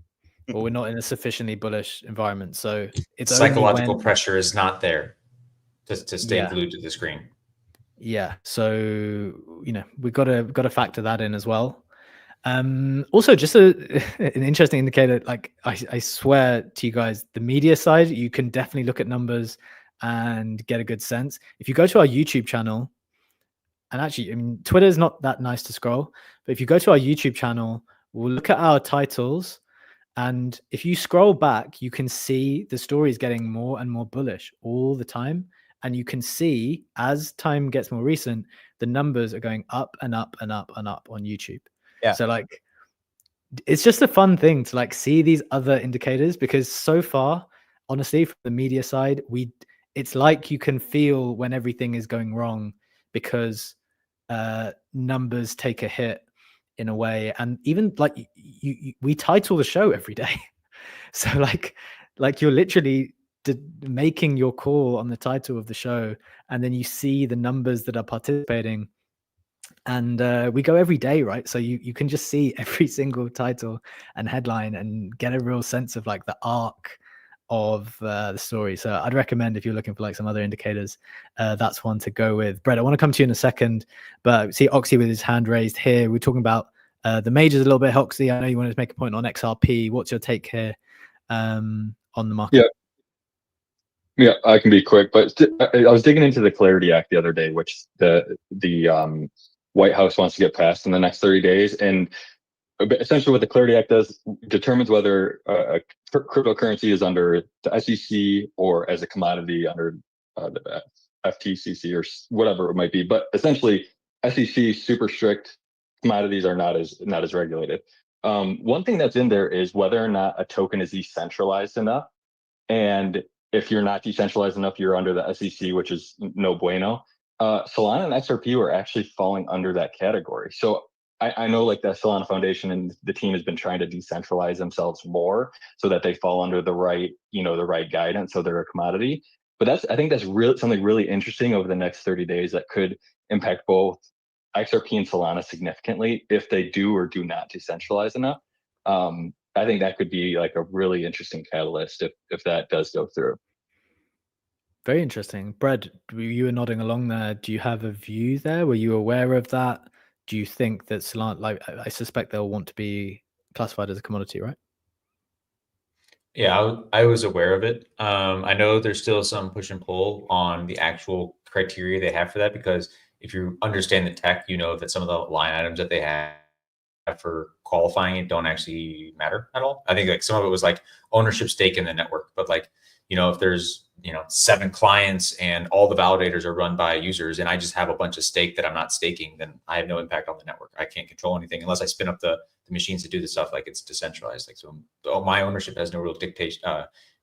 or we're not in a sufficiently bullish environment. So it's psychological pressure is not there to stay glued to the screen. Yeah. So, you know, we've got to factor that in as well. Also, just an interesting indicator, like I swear to you guys, the media side, you can definitely look at numbers and get a good sense. If you go to our YouTube channel, and actually, I mean, Twitter is not that nice to scroll, but if you go to our YouTube channel, we'll look at our titles. And if you scroll back, you can see the story is getting more and more bullish all the time. And you can see as time gets more recent, the numbers are going up and up and up and up on YouTube. Yeah. So like, it's just a fun thing to like see these other indicators, because so far, honestly, from the media side, it's like you can feel when everything is going wrong, because numbers take a hit in a way. And even like we title the show every day. So like you're literally making your call on the title of the show, and then you see the numbers that are participating. And we go every day, right? So you can just see every single title and headline and get a real sense of like the arc of the story. So I'd recommend, if you're looking for like some other indicators, that's one to go with. Brett, I want to come to you in a second, but see Oxy with his hand raised here. We're talking about the majors a little bit. Oxy, I know you wanted to make a point on XRP. What's your take here on the market? Yeah, I can be quick, but I was digging into the Clarity Act the other day, which the White House wants to get passed in the next 30 days. And essentially what the Clarity Act does determines whether a cryptocurrency is under the SEC or as a commodity under the FTCC or whatever it might be. But essentially, SEC super strict, commodities are not as regulated. One thing that's in there is whether or not a token is decentralized enough. And if you're not decentralized enough, you're under the SEC, which is no bueno. Solana and XRP were actually falling under that category. So I know like the Solana Foundation and the team has been trying to decentralize themselves more so that they fall under the right guidance, so they're a commodity. But I think that's something really interesting over the next 30 days that could impact both XRP and Solana significantly if they do or do not decentralize enough. I think that could be like a really interesting catalyst if that does go through. Very interesting. Brett, you were nodding along there. Do you have a view there? Were you aware of that? Do you think that Solana, like I suspect they'll want to be classified as a commodity, right? Yeah, I was aware of it. I know there's still some push and pull on the actual criteria they have for that, because if you understand the tech, you know that some of the line items that they have for qualifying it don't actually matter at all. I think like some of it was like ownership stake in the network, but like, if there's 7 clients and all the validators are run by users and I just have a bunch of stake that I'm not staking, then I have no impact on the network. I can't control anything unless I spin up the machines to do the stuff. Like it's decentralized. Like, so my ownership has no real dictation,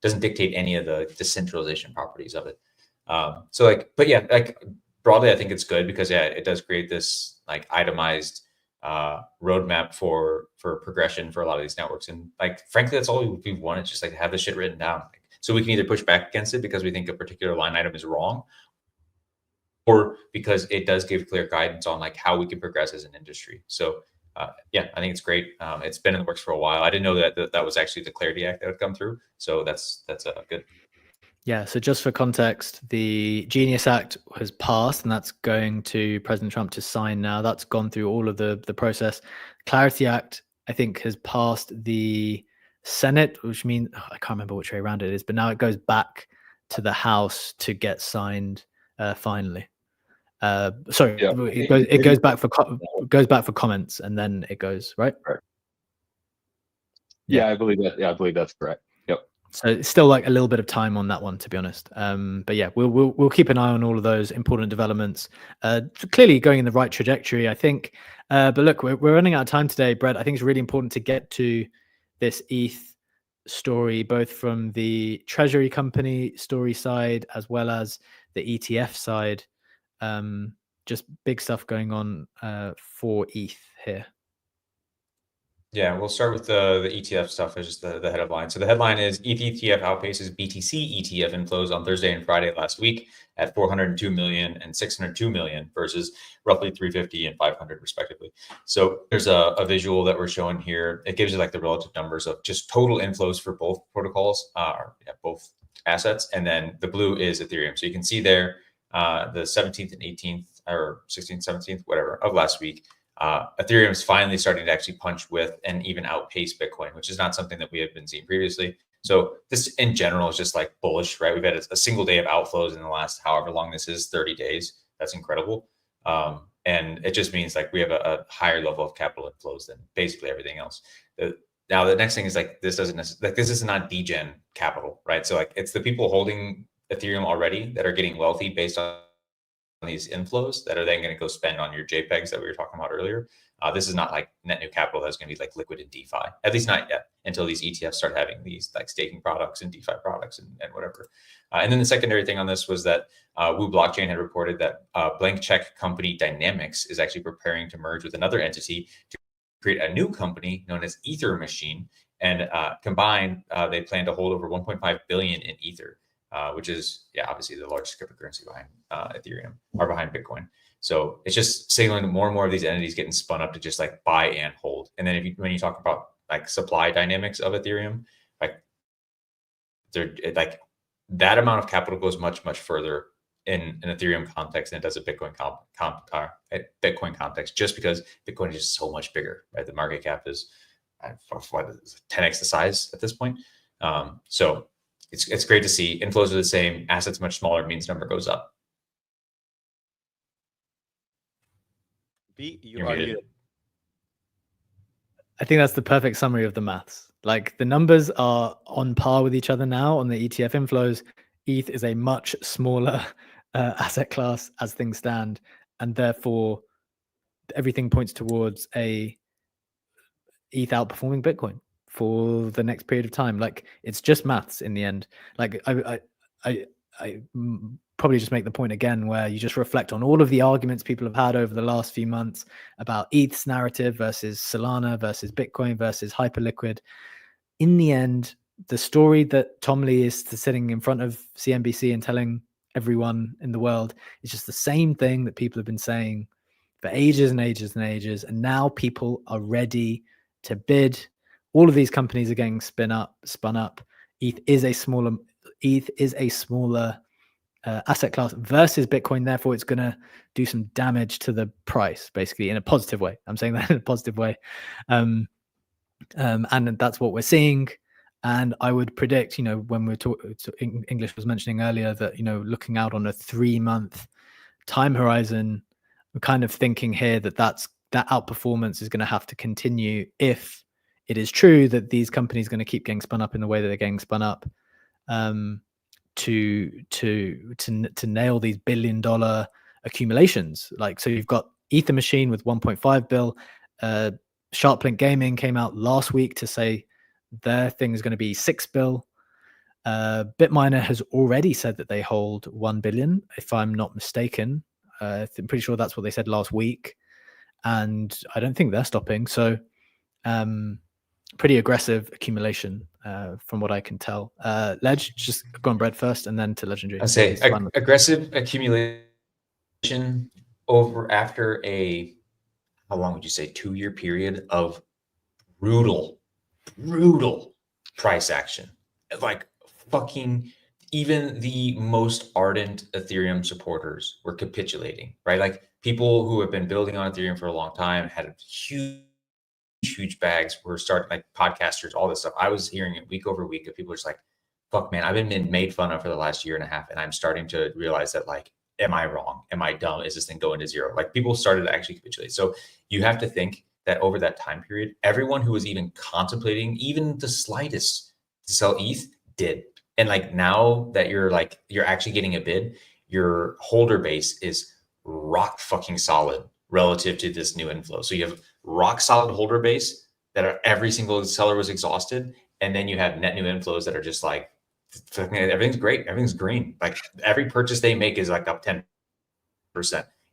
doesn't dictate any of the decentralization properties of it. So like, but yeah, like broadly, I think it's good because it does create this like itemized roadmap for progression for a lot of these networks. And like, frankly, that's all we want, is just like have the shit written down. So we can either push back against it because we think a particular line item is wrong, or because it does give clear guidance on like how we can progress as an industry. So yeah, I think it's great. It's been in the works for a while. I didn't know that was actually the Clarity Act that would come through. So that's good. Yeah, so just for context, the Genius Act has passed, and that's going to President Trump to sign now. That's gone through all of the process. Clarity Act, I think, has passed the Senate, which means I can't remember which way around it is, but now it goes back to the House to get signed finally. Sorry, yeah. it goes back for comments, and then it goes right. Yeah, I believe that. Yeah, I believe that's correct. Yep. So it's still like a little bit of time on that one, to be honest. But yeah, we'll keep an eye on all of those important developments. Clearly going in the right trajectory, I think. But look, we're running out of time today, Brett. I think it's really important to get to this ETH story, both from the treasury company story side as well as the ETF side. Just big stuff going on for ETH here. Yeah, we'll start with the ETF stuff. There's just the headline. So the headline is ETH ETF outpaces BTC ETF inflows on Thursday and Friday last week at 402 million and 602 million versus roughly 350 and 500 respectively. So there's a visual that we're showing here. It gives you like the relative numbers of just total inflows for both protocols, both assets. And then the blue is Ethereum. So you can see there the 17th and 18th or 16th, 17th, whatever of last week. Ethereum is finally starting to actually punch with and even outpace Bitcoin, which is not something that we have been seeing previously. So this in general is just like bullish, right? We've had a single day of outflows in the last however long this is, 30 days. That's incredible. And it just means like we have a higher level of capital inflows than basically everything else. Now the next thing is like this is not degen capital, right? So like it's the people holding Ethereum already that are getting wealthy based on these inflows that are then going to go spend on your JPEGs that we were talking about earlier. This is not like net new capital that's going to be like liquid in DeFi, at least not yet, until these ETFs start having these like staking products and DeFi products and whatever. And then the secondary thing on this was that Wu Blockchain had reported that blank check company Dynamics is actually preparing to merge with another entity to create a new company known as Ether Machine. And combined, they plan to hold over 1.5 billion in Ether. Which is, obviously the largest cryptocurrency behind Ethereum or behind Bitcoin. So it's just signaling that more and more of these entities getting spun up to just like buy and hold. And then when you talk about like supply dynamics of Ethereum, like that amount of capital goes much, much further in an Ethereum context than it does a Bitcoin Bitcoin context, just because Bitcoin is just so much bigger, right? The market cap is 10x the size at this point. So it's great to see inflows are the same, assets much smaller, means number goes up. You are muted. I think that's the perfect summary of the maths. Like the numbers are on par with each other now on the ETF inflows. ETH is a much smaller asset class as things stand, and therefore everything points towards a ETH outperforming Bitcoin for the next period of time. Like it's just maths in the end. Like I probably just make the point again where you just reflect on all of the arguments people have had over the last few months about ETH's narrative versus Solana versus Bitcoin versus hyperliquid. In the end, the story that Tom Lee is sitting in front of CNBC and telling everyone in the world is just the same thing that people have been saying for ages and ages and ages. And now people are ready to bid. All of these companies are getting spun up. ETH is a smaller asset class versus Bitcoin. Therefore, it's going to do some damage to the price, basically, in a positive way. I'm saying that in a positive way. And that's what we're seeing. And I would predict, when we're talking, English was mentioning earlier that, looking out on a 3-month time horizon, we're kind of thinking here that outperformance is going to have to continue if it is true that these companies are going to keep getting spun up in the way that they're getting spun up, to nail these $1 billion accumulations. Like, so you've got Ether Machine with 1.5 bill. Sharplink Gaming came out last week to say their thing is going to be 6 bill. Bitminer has already said that they hold 1 billion, if I'm not mistaken. I'm pretty sure that's what they said last week, and I don't think they're stopping. So pretty aggressive accumulation from what I can tell. Ledge, just go on Bread first and then to Legendary. I say aggressive accumulation over after how long would you say, 2-year period of brutal price action. Like fucking even the most ardent Ethereum supporters were capitulating, right? Like people who have been building on Ethereum for a long time had huge bags, were starting, like podcasters, all this stuff. I was hearing it week over week of people just like, fuck man, I've been made fun of for the last 1.5 years. And I'm starting to realize that, like, am I wrong? Am I dumb? Is this thing going to zero? Like people started to actually capitulate. So you have to think that over that time period, everyone who was even contemplating even the slightest to sell ETH did. And like now that you're actually getting a bid, your holder base is rock fucking solid relative to this new inflow. So you have rock solid holder base that every single seller was exhausted. And then you have net new inflows that are just like, everything's great. Everything's green. Like every purchase they make is like up 10%.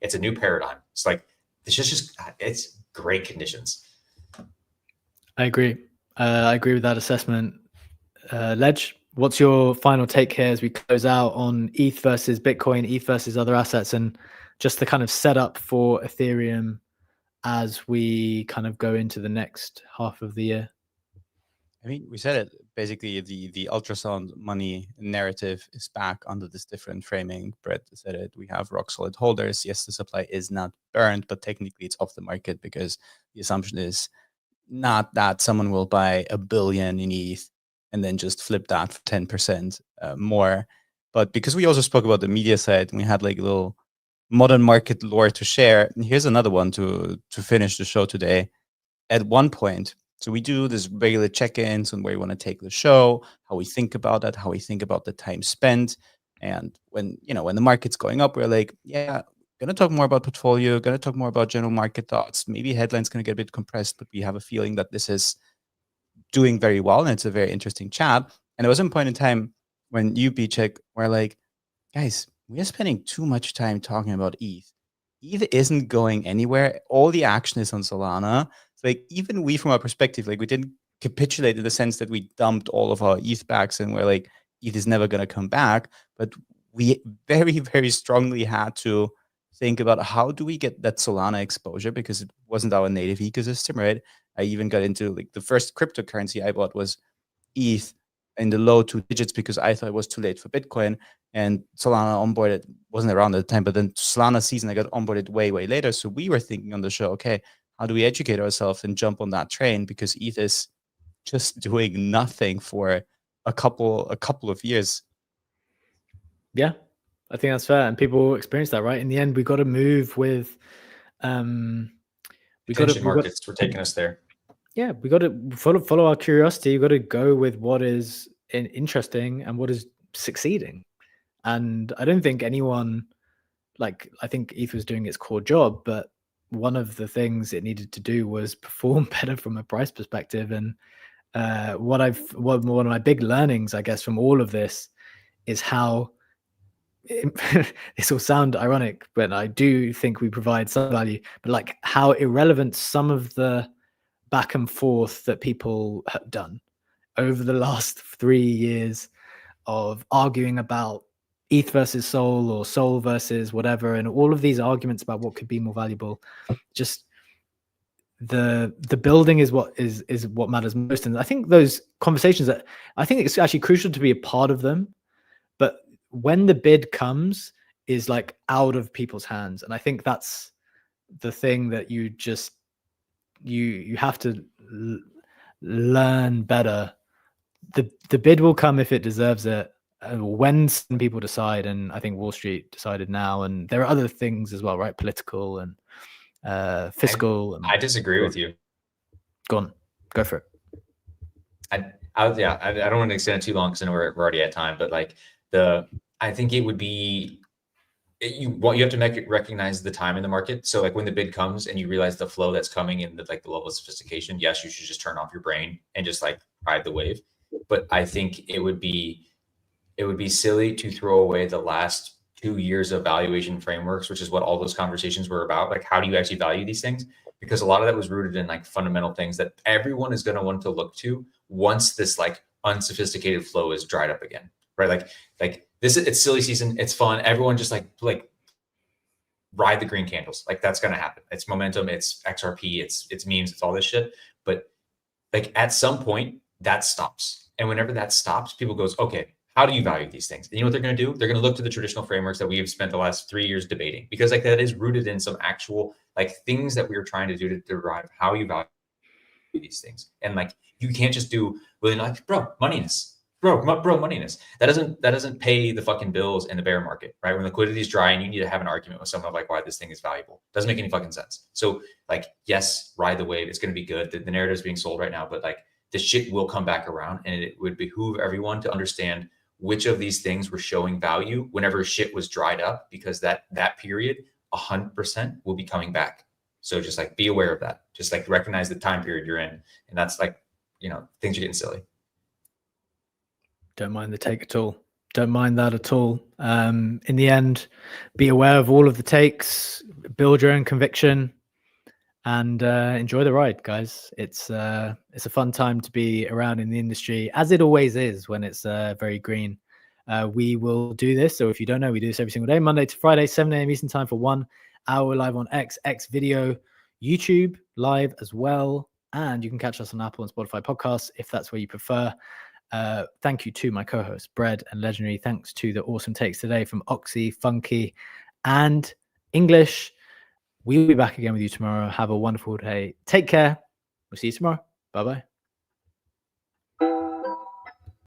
It's a new paradigm. It's like, it's great conditions. I agree. I agree with that assessment. Ledge, what's your final take here as we close out on ETH versus Bitcoin, ETH versus other assets, and just the kind of setup for Ethereum as we kind of go into the next half of the year? I mean, we said it. Basically, the ultrasound money narrative is back under this different framing. Brett said it. We have rock solid holders. Yes, the supply is not burned, but technically it's off the market because the assumption is not that someone will buy $1 billion in ETH and then just flip that for 10% more. But because we also spoke about the media side, and we had like a little modern market lore to share. And here's another one to finish the show today. At one point, so we do this regular check-ins on where we want to take the show, how we think about that, how we think about the time spent. And when the market's going up, we're like, yeah, going to talk more about portfolio, going to talk more about general market thoughts. Maybe headlines going to get a bit compressed, but we have a feeling that this is doing very well and it's a very interesting chat. And there was a point in time when you, B-Check, were like, guys, we are spending too much time talking about ETH. ETH isn't going anywhere. All the action is on Solana. So like even we, from our perspective, like we didn't capitulate in the sense that we dumped all of our ETH backs and we're like, ETH is never going to come back. But we very, very strongly had to think about how do we get that Solana exposure, because it wasn't our native ecosystem, right? I even got into like the first cryptocurrency I bought was ETH in the low 2 digits because I thought it was too late for Bitcoin, and Solana onboarded wasn't around at the time, but then Solana season I got onboarded way, way later. So we were thinking on the show, okay, how do we educate ourselves and jump on that train? Because ETH is just doing nothing for a couple of years. Yeah, I think that's fair, and people experience that, right? In the end, we got to move with, markets were taking us there. Yeah, we got to follow our curiosity. You got to go with what is interesting and what is succeeding. And I don't think anyone, like, I think ETH was doing its core job, but one of the things it needed to do was perform better from a price perspective. And one of my big learnings, I guess, from all of this is how this will sound ironic, but I do think we provide some value, but like how irrelevant some of the back and forth that people have done over the last 3 years of arguing about ETH versus Sol or Sol versus whatever, and all of these arguments about what could be more valuable. Just the building is what matters most. And I think those conversations, that I think it's actually crucial to be a part of them, but when the bid comes is like out of people's hands. And I think that's the thing that you just you have to learn better. The bid will come if it deserves it, when some people decide, and I think Wall Street decided now, and there are other things as well, right? Political and fiscal. I disagree with you. Go for it. I don't want to extend it too long because I know we're already at time, but like I think it would be, you have to recognize the time in the market. So like when the bid comes and you realize the flow that's coming in, the level of sophistication, yes, you should just turn off your brain and just like ride the wave. But I think it would be silly to throw away the last 2 years of valuation frameworks, which is what all those conversations were about. Like, how do you actually value these things? Because a lot of that was rooted in like fundamental things that everyone is going to want to look to once this like unsophisticated flow is dried up again, right? Like this, it's silly season. It's fun. Everyone just like ride the green candles. Like that's going to happen. It's momentum. It's XRP. It's memes. It's all this shit. But like at some point that stops. And whenever that stops, people goes, okay, how do you value these things? And you know what they're going to do? They're going to look to the traditional frameworks that we have spent the last 3 years debating, because like that is rooted in some actual like things that we are trying to do to derive how you value these things. And like, you can't just do really like, moneyness. Moneyness. That doesn't pay the fucking bills in the bear market, right? When liquidity is dry and you need to have an argument with someone like why this thing is valuable, doesn't make any fucking sense. So like, yes, ride the wave. It's going to be good. The narrative is being sold right now, but like this shit will come back around, and it would behoove everyone to understand which of these things were showing value whenever shit was dried up, because that period 100% will be coming back. So just like be aware of that. Just like recognize the time period you're in, and that's like, things are getting silly. Don't mind the take at all. Don't mind that at all. In the end, be aware of all of the takes, build your own conviction, and enjoy the ride, guys. It's a fun time to be around in the industry, as it always is when it's very green. We will do this. So if you don't know, we do this every single day, Monday to Friday, 7 a.m. Eastern time for 1 hour live on X video, YouTube live as well. and you can catch us on Apple and Spotify podcasts if that's where you prefer. Thank you to my co-hosts, Bread and Legendary. Thanks to the awesome takes today from Oxy, Funky, and English. We'll be back again with you tomorrow. Have a wonderful day. Take care. We'll see you tomorrow. Bye-bye.